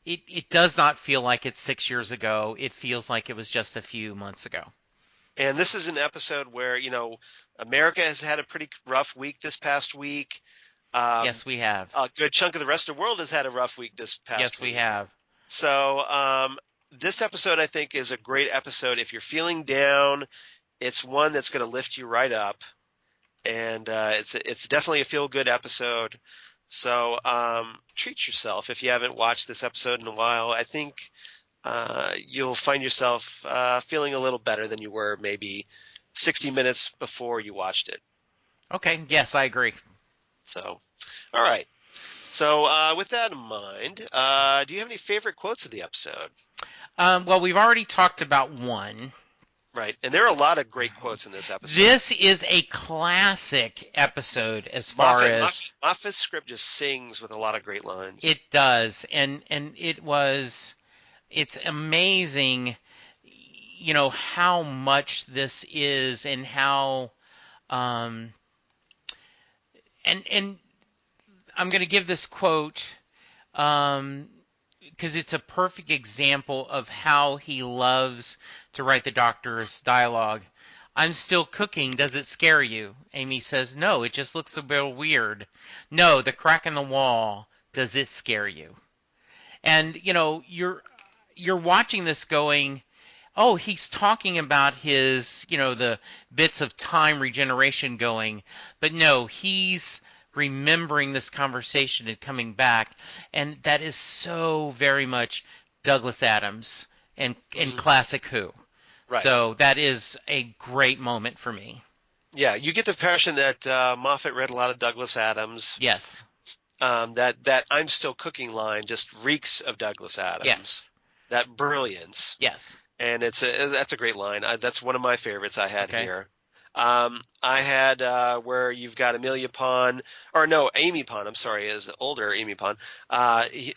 It does not feel like it's 6 years ago. It feels like it was just a few months ago. And this is an episode where, America has had a pretty rough week this past week. Yes, we have. A good chunk of the rest of the world has had a rough week this past Yes, week. we have. So this episode, I think, is a great episode. If you're feeling down, it's one that's going to lift you right up. And it's definitely a feel-good episode. So treat yourself if you haven't watched this episode in a while. I think you'll find yourself feeling a little better than you were maybe 60 minutes before you watched it. Okay, yes, I agree. So, all right. So with that in mind, do you have any favorite quotes of the episode? Well, we've already talked about one. Right, and there are a lot of great quotes in this episode. This is a classic episode as far as Moffat's script just sings with a lot of great lines. It does, and it's amazing, how much this is, and how, and I'm going to give this quote, because it's a perfect example of how he loves to write the Doctor's dialogue. I'm still cooking. Does it scare you? Amy says, no, it just looks a bit weird. No, the crack in the wall. Does it scare you? And, you're watching this going, oh, he's talking about his, the bits of time regeneration going. But no, he's remembering this conversation and coming back. And that is so very much Douglas Adams and classic Who. Right. So that is a great moment for me. Yeah, you get the impression that Moffat read a lot of Douglas Adams. Yes. That I'm still cooking line just reeks of Douglas Adams. Yes. That brilliance. Yes. And that's a great line. That's one of my favorites I had Okay. here. I had where you've got Amy Pond, I'm sorry, is older Amy Pond.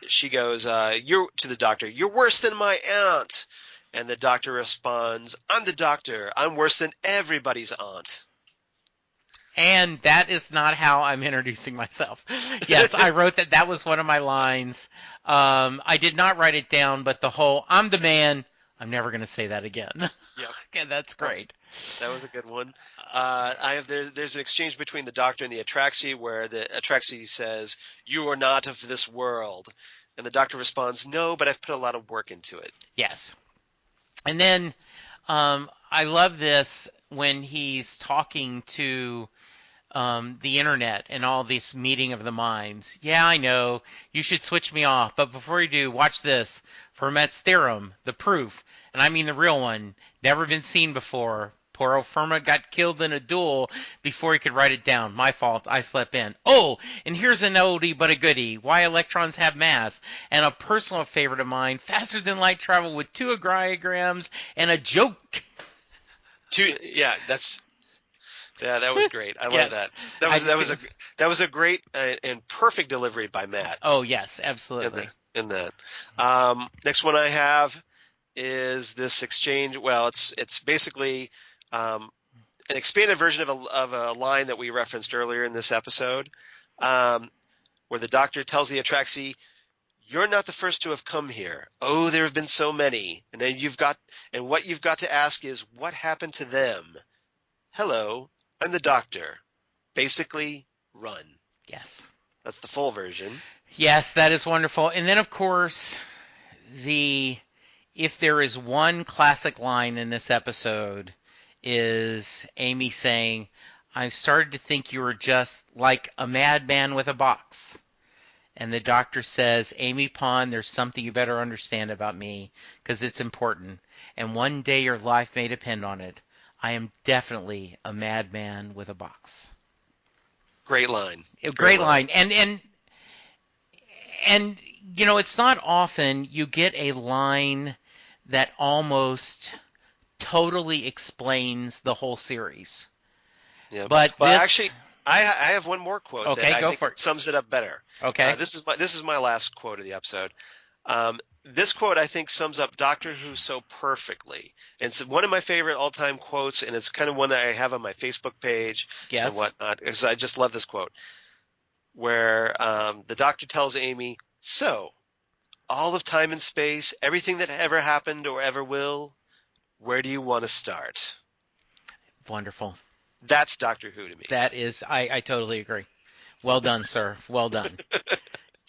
She goes, "You're to the Doctor. You're worse than my aunt." And the Doctor responds, "I'm the Doctor. I'm worse than everybody's aunt." And that is not how I'm introducing myself. Yes, I wrote that. That was one of my lines. I did not write it down, but the whole "I'm the man." I'm never going to say that again. Yep. Okay, that's great. That was a good one. There's an exchange between the Doctor and the Atraxi where the Atraxi says, "You are not of this world," and the Doctor responds, "No, but I've put a lot of work into it." Yes. And then I love this when he's talking to the internet and all this meeting of the minds. Yeah, I know. You should switch me off. But before you do, watch this. Fermat's theorem, the proof, and I mean the real one, never been seen before. Poor old Fermat got killed in a duel before he could write it down. My fault. I slept in. Oh, and here's an oldie but a goodie. Why electrons have mass. And a personal favorite of mine, faster than light travel with 2 diagrams and a joke. That was great. I love that. That was a great and perfect delivery by Matt. Oh yes, absolutely. In that. Next one I have is this exchange. Well, it's basically an expanded version of a line that we referenced earlier in this episode, where the Doctor tells the Atraxi, "You're not the first to have come here. Oh, there have been so many. And then what you've got to ask is, what happened to them? Hello, I'm the Doctor. Basically, run." Yes. That's the full version. Yes, that is wonderful. And then, of course, if there is one classic line in this episode, is Amy saying, "I started to think you were just like a madman with a box." And the Doctor says, "Amy Pond, there's something you better understand about me, because it's important. And one day your life may depend on it. I am definitely a madman with a box." Great line. Great line. And it's not often you get a line that almost totally explains the whole series. Yeah. But actually, I have one more quote Okay, that I go think for it. sums it up better. Okay. This is my last quote of the episode. This quote, I think, sums up Doctor Who so perfectly. And it's one of my favorite all-time quotes, and it's kind of one that I have on my Facebook page Yes. and whatnot, because I just love this quote, where the Doctor tells Amy, "So, all of time and space, everything that ever happened or ever will, where do you want to start?" Wonderful. That's Doctor Who to me. That is, I totally agree. Well done, sir. Well done.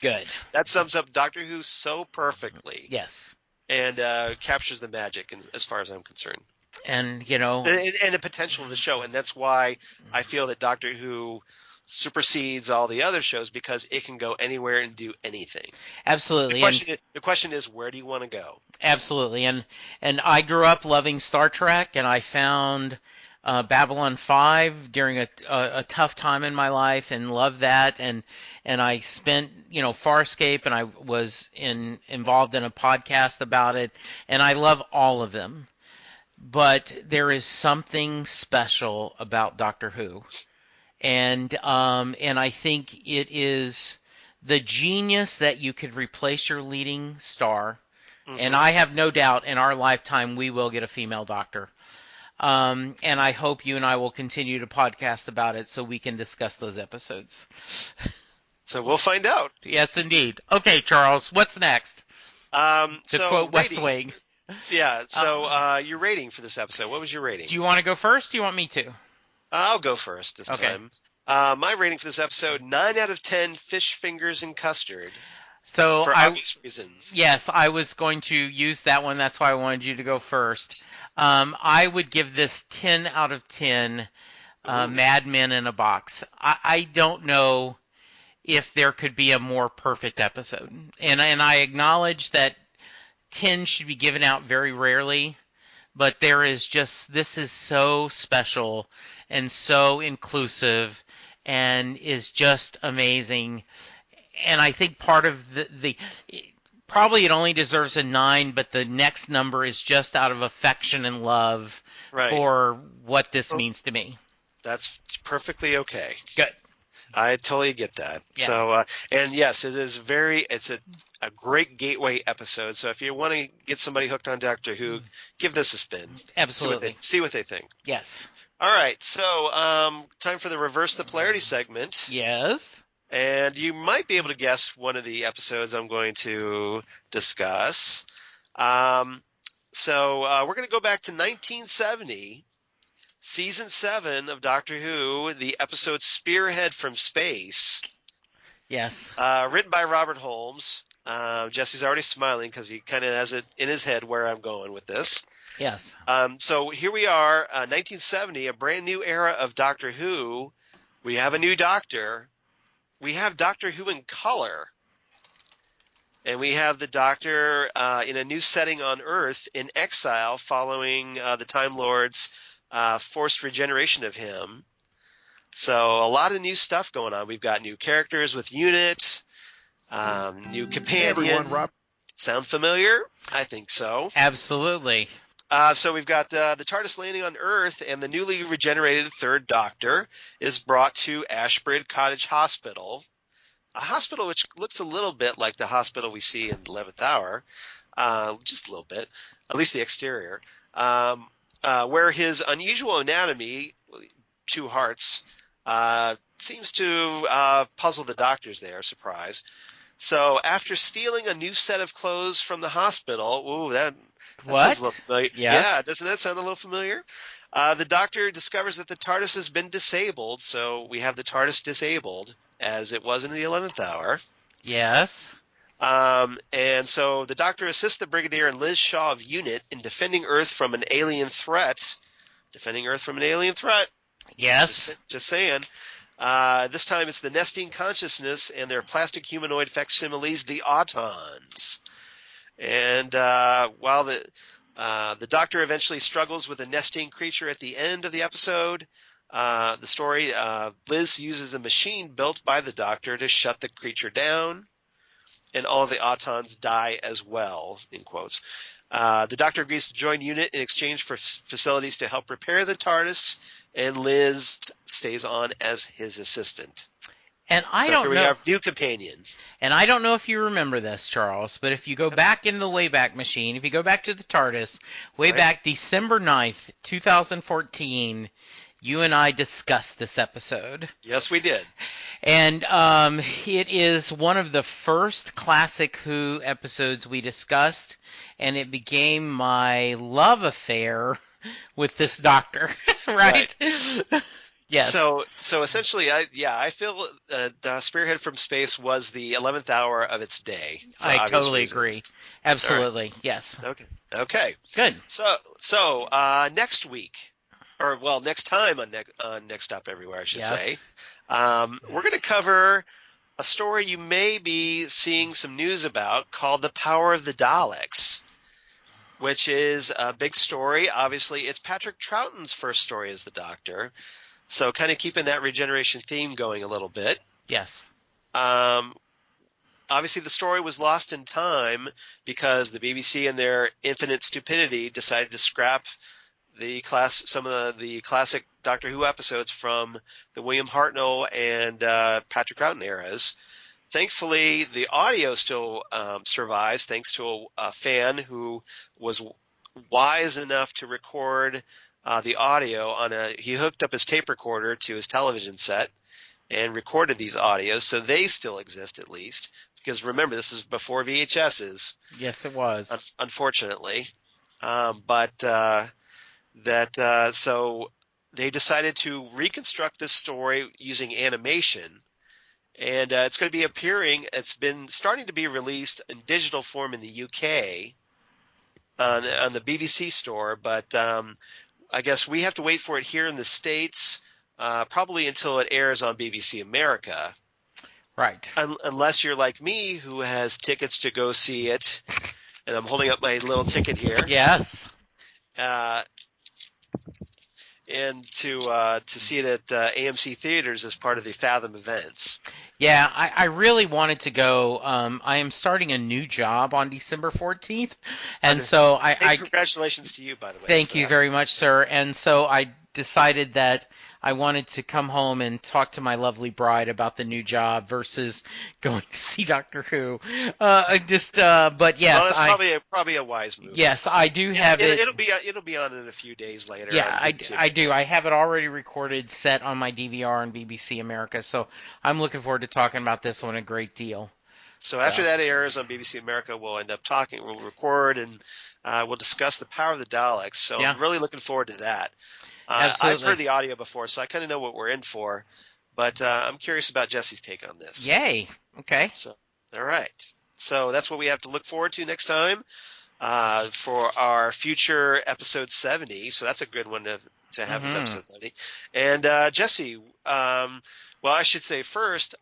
Good. That sums up Doctor Who so perfectly. Yes. And captures the magic, as far as I'm concerned. And, you know, And the potential of the show. And that's why I feel that Doctor Who supersedes all the other shows, because it can go anywhere and do anything. absolutely. The question is, where do you want to go? Absolutely. And I grew up loving Star Trek, and I found Babylon 5 during a tough time in my life and loved that. And I spent, Farscape, and I was involved in a podcast about it, and I love all of them. But there is something special about Doctor Who. And I think it is the genius that you could replace your leading star. Mm-hmm. And I have no doubt in our lifetime we will get a female doctor. And I hope you and I will continue to podcast about it so we can discuss those episodes. So we'll find out. Yes, indeed. Okay, Charles, what's next? To quote West rating. Wing. Yeah, so your rating for this episode, what was your rating? Do you want to go first? Do you want me to? I'll go first this time. My rating for this episode, 9 out of 10 fish fingers and custard. So for obvious reasons. Yes, I was going to use that one. That's why I wanted you to go first. I would give this 10 out of 10 Mad Men in a box. I don't know if there could be a more perfect episode. And I acknowledge that 10 should be given out very rarely, but this is so special and so inclusive and is just amazing. And I think part of probably it only deserves a 9, but the next number is just out of affection and love for what this means to me. That's perfectly okay. Good. I totally get that. Yeah. So, and yes, it's a great gateway episode. So if you want to get somebody hooked on Doctor Who, give this a spin. Absolutely. See what they think. Yes. All right. So, time for the Reverse the Polarity segment. Yes. And you might be able to guess one of the episodes I'm going to discuss. So we're going to go back to 1970, Season 7 of Doctor Who, the episode Spearhead from Space. Yes. Written by Robert Holmes. Jesse's already smiling because he kind of has it in his head where I'm going with this. Yes. So here we are, 1970, a brand new era of Doctor Who. We have a new Doctor. We have Doctor Who in color. And we have the Doctor in a new setting on Earth in exile following the Time Lord's forced regeneration of him. So a lot of new stuff going on. We've got new characters with Unit, new companion. Hey everyone, Rob. Sound familiar? I think so. Absolutely. So we've got the TARDIS landing on Earth, and the newly regenerated Third Doctor is brought to Ashbridge Cottage Hospital, a hospital which looks a little bit like the hospital we see in 11th Hour, just a little bit, at least the exterior, where his unusual anatomy, 2 hearts, seems to puzzle the doctors there, surprise. So after stealing a new set of clothes from the hospital, that sounds a little familiar. Yeah, doesn't that sound a little familiar? The Doctor discovers that the TARDIS has been disabled, so we have the TARDIS disabled, as it was in the 11th Hour. Yes. And so the Doctor assists the Brigadier and Liz Shaw of Unit in defending Earth from an alien threat. Yes. Just saying. This time it's the Nestine Consciousness and their plastic humanoid facsimiles, the Autons. And while the Doctor eventually struggles with a Nestine creature at the end of the episode, the story, Liz uses a machine built by the Doctor to shut the creature down, and all of the Autons die as well, in quotes. The Doctor agrees to join Unit in exchange for facilities to help repair the TARDIS, and Liz stays on as his assistant. And I So don't here we know. have new companion. And I don't know if you remember this, Charles, but if you go back in the Wayback Machine, if you go back to the TARDIS, way Right. back December 9th, 2014, you and I discussed this episode. Yes, we did. And it is one of the first classic Who episodes we discussed, and it became my love affair with this Doctor, right? Yes. So essentially, I feel the Spearhead from Space was the 11th hour of its day. For I obvious totally reasons. agree. Absolutely. Yes. Okay. Good. So next week, or well, next time on Next Stop Everywhere, I should Yes. say, we're going to cover a story you may be seeing some news about called The Power of the Daleks, which is a big story. Obviously, it's Patrick Troughton's first story as the Doctor. So kind of keeping that regeneration theme going a little bit. Yes. Obviously, the story was lost in time because the BBC, in their infinite stupidity, decided to scrap some of the classic Doctor Who episodes from the William Hartnell and Patrick Troughton eras. Thankfully, the audio still survives thanks to a fan who was wise enough to record the audio he hooked up his tape recorder to his television set and recorded these audios, so they still exist at least. Because remember, this is before VHSs. Yes, it was. Unfortunately, so they decided to reconstruct this story using animation, and it's going to be appearing. It's been starting to be released in digital form in the UK on the BBC store, but I guess we have to wait for it here in the States, probably until it airs on BBC America. Right. Unless you're like me, who has tickets to go see it, and I'm holding up my little ticket here. Yes. And to see it at AMC Theaters as part of the Fathom events. Yeah, I really wanted to go. I am starting a new job on December 14th, and so congratulations to you, by the way. Thank you very much, sir. And so I decided that I wanted to come home and talk to my lovely bride about the new job versus going to see Doctor Who. But yes, that's probably a wise move. Yes, I do have it. It'll be on in a few days later. Yeah, I do. I have it already recorded, set on my DVR on BBC America. So I'm looking forward to talking about this one a great deal. So after that airs on BBC America, we'll end up talking. We'll record and we'll discuss the Power of the Daleks. So I'm really looking forward to that. I've heard the audio before, so I kind of know what we're in for. But I'm curious about Jesse's take on this. Yay. Okay. So, all right. So that's what we have to look forward to next time for our future episode 70. So that's a good one to have as episode 70. And Jesse, well, I should say first,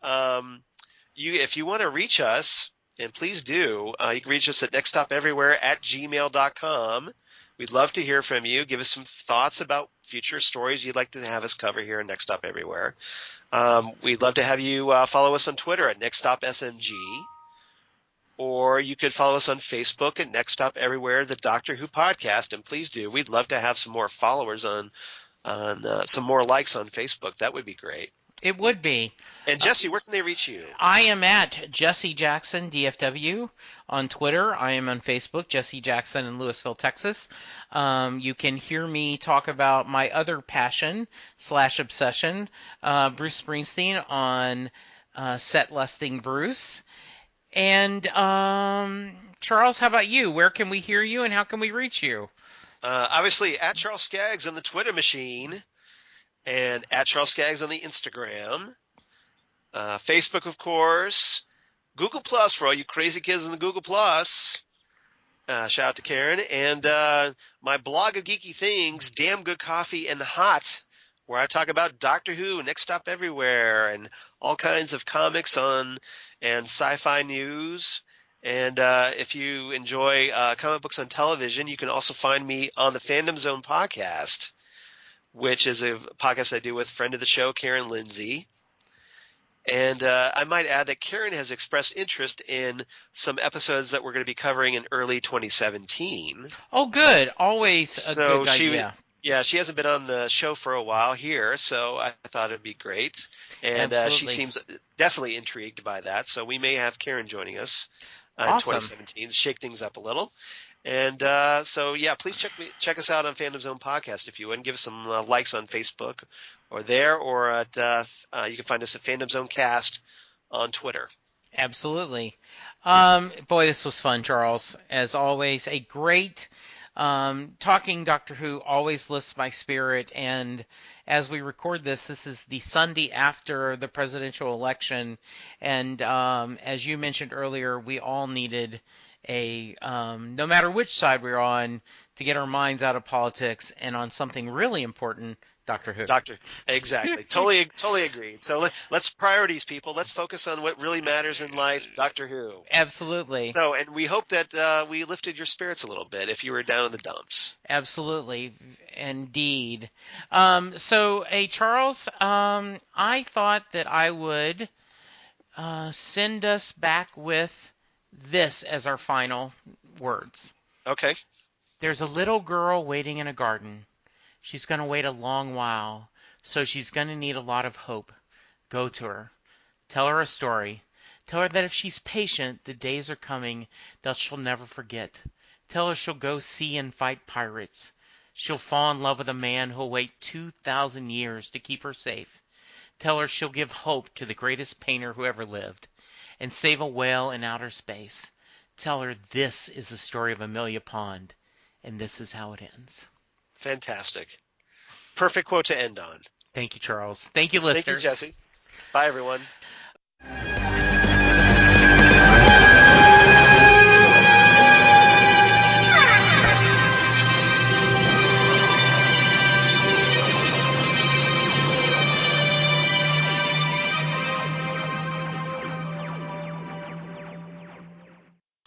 if you want to reach us, and please do, you can reach us at nextstopeverywhere@gmail.com. We'd love to hear from you. Give us some thoughts about future stories you'd like to have us cover here in Next Stop Everywhere. We'd love to have you follow us on Twitter at NextStopSMG. Or you could follow us on Facebook at Next Stop Everywhere, the Doctor Who podcast. And please do. We'd love to have some more followers on some more likes on Facebook. That would be great. It would be. And Jesse, where can they reach you? I am at Jesse Jackson DFW on Twitter. I am on Facebook, Jesse Jackson in Louisville, Texas. You can hear me talk about my other passion / obsession, Bruce Springsteen on Set Lusting Bruce. And Charles, how about you? Where can we hear you and how can we reach you? Obviously, at Charles Skaggs on the Twitter machine. And at Charles Skaggs on the Instagram, Facebook, of course, Google Plus for all you crazy kids in the Google Plus. Shout out to Karen. And my blog of geeky things, Damn Good Coffee and Hot, where I talk about Doctor Who, Next Stop Everywhere, and all kinds of comics and sci-fi news. And if you enjoy comic books on television, you can also find me on the Fandom Zone podcast, which is a podcast I do with friend of the show, Karen Lindsay. And I might add that Karen has expressed interest in some episodes that we're going to be covering in early 2017. Oh, good. Always a good idea. Yeah, she hasn't been on the show for a while here, so I thought it'd be great. And she Absolutely. seems definitely intrigued by that, so we may have Karen joining us in Awesome. 2017 to shake things up a little. And so, yeah, please check us out on Fandom Zone Podcast if you would, and give us some likes on Facebook or there, or at you can find us at Fandom Zone Cast on Twitter. Absolutely. Boy, this was fun, Charles. As always, a great talking Doctor Who always lifts my spirit. And as we record this is the Sunday after the presidential election. And as you mentioned earlier, we all needed no matter which side we're on, to get our minds out of politics and on something really important, Doctor Who. Exactly. Totally agreed. So let's priorities, people. Let's focus on what really matters in life, Doctor Who. Absolutely. So, and we hope that we lifted your spirits a little bit if you were down in the dumps. Absolutely. Indeed. So, Charles, I thought that I would send us back with this as our final words. Okay. There's a little girl waiting in a garden. She's going to wait a long while, so she's going to need a lot of hope. Go to her. Tell her a story. Tell her that if she's patient, the days are coming that she'll never forget. Tell her she'll go see and fight pirates. She'll fall in love with a man who'll wait 2,000 years to keep her safe. Tell her she'll give hope to the greatest painter who ever lived and save a whale in outer space. Tell her this is the story of Amelia Pond, and this is how it ends. Fantastic. Perfect quote to end on. Thank you, Charles. Thank you, listeners. Thank you, Jesse. Bye, everyone.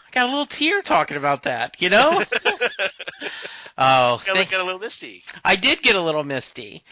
I got a little tear talking about that, you know? Oh, got a little misty. I did get a little misty.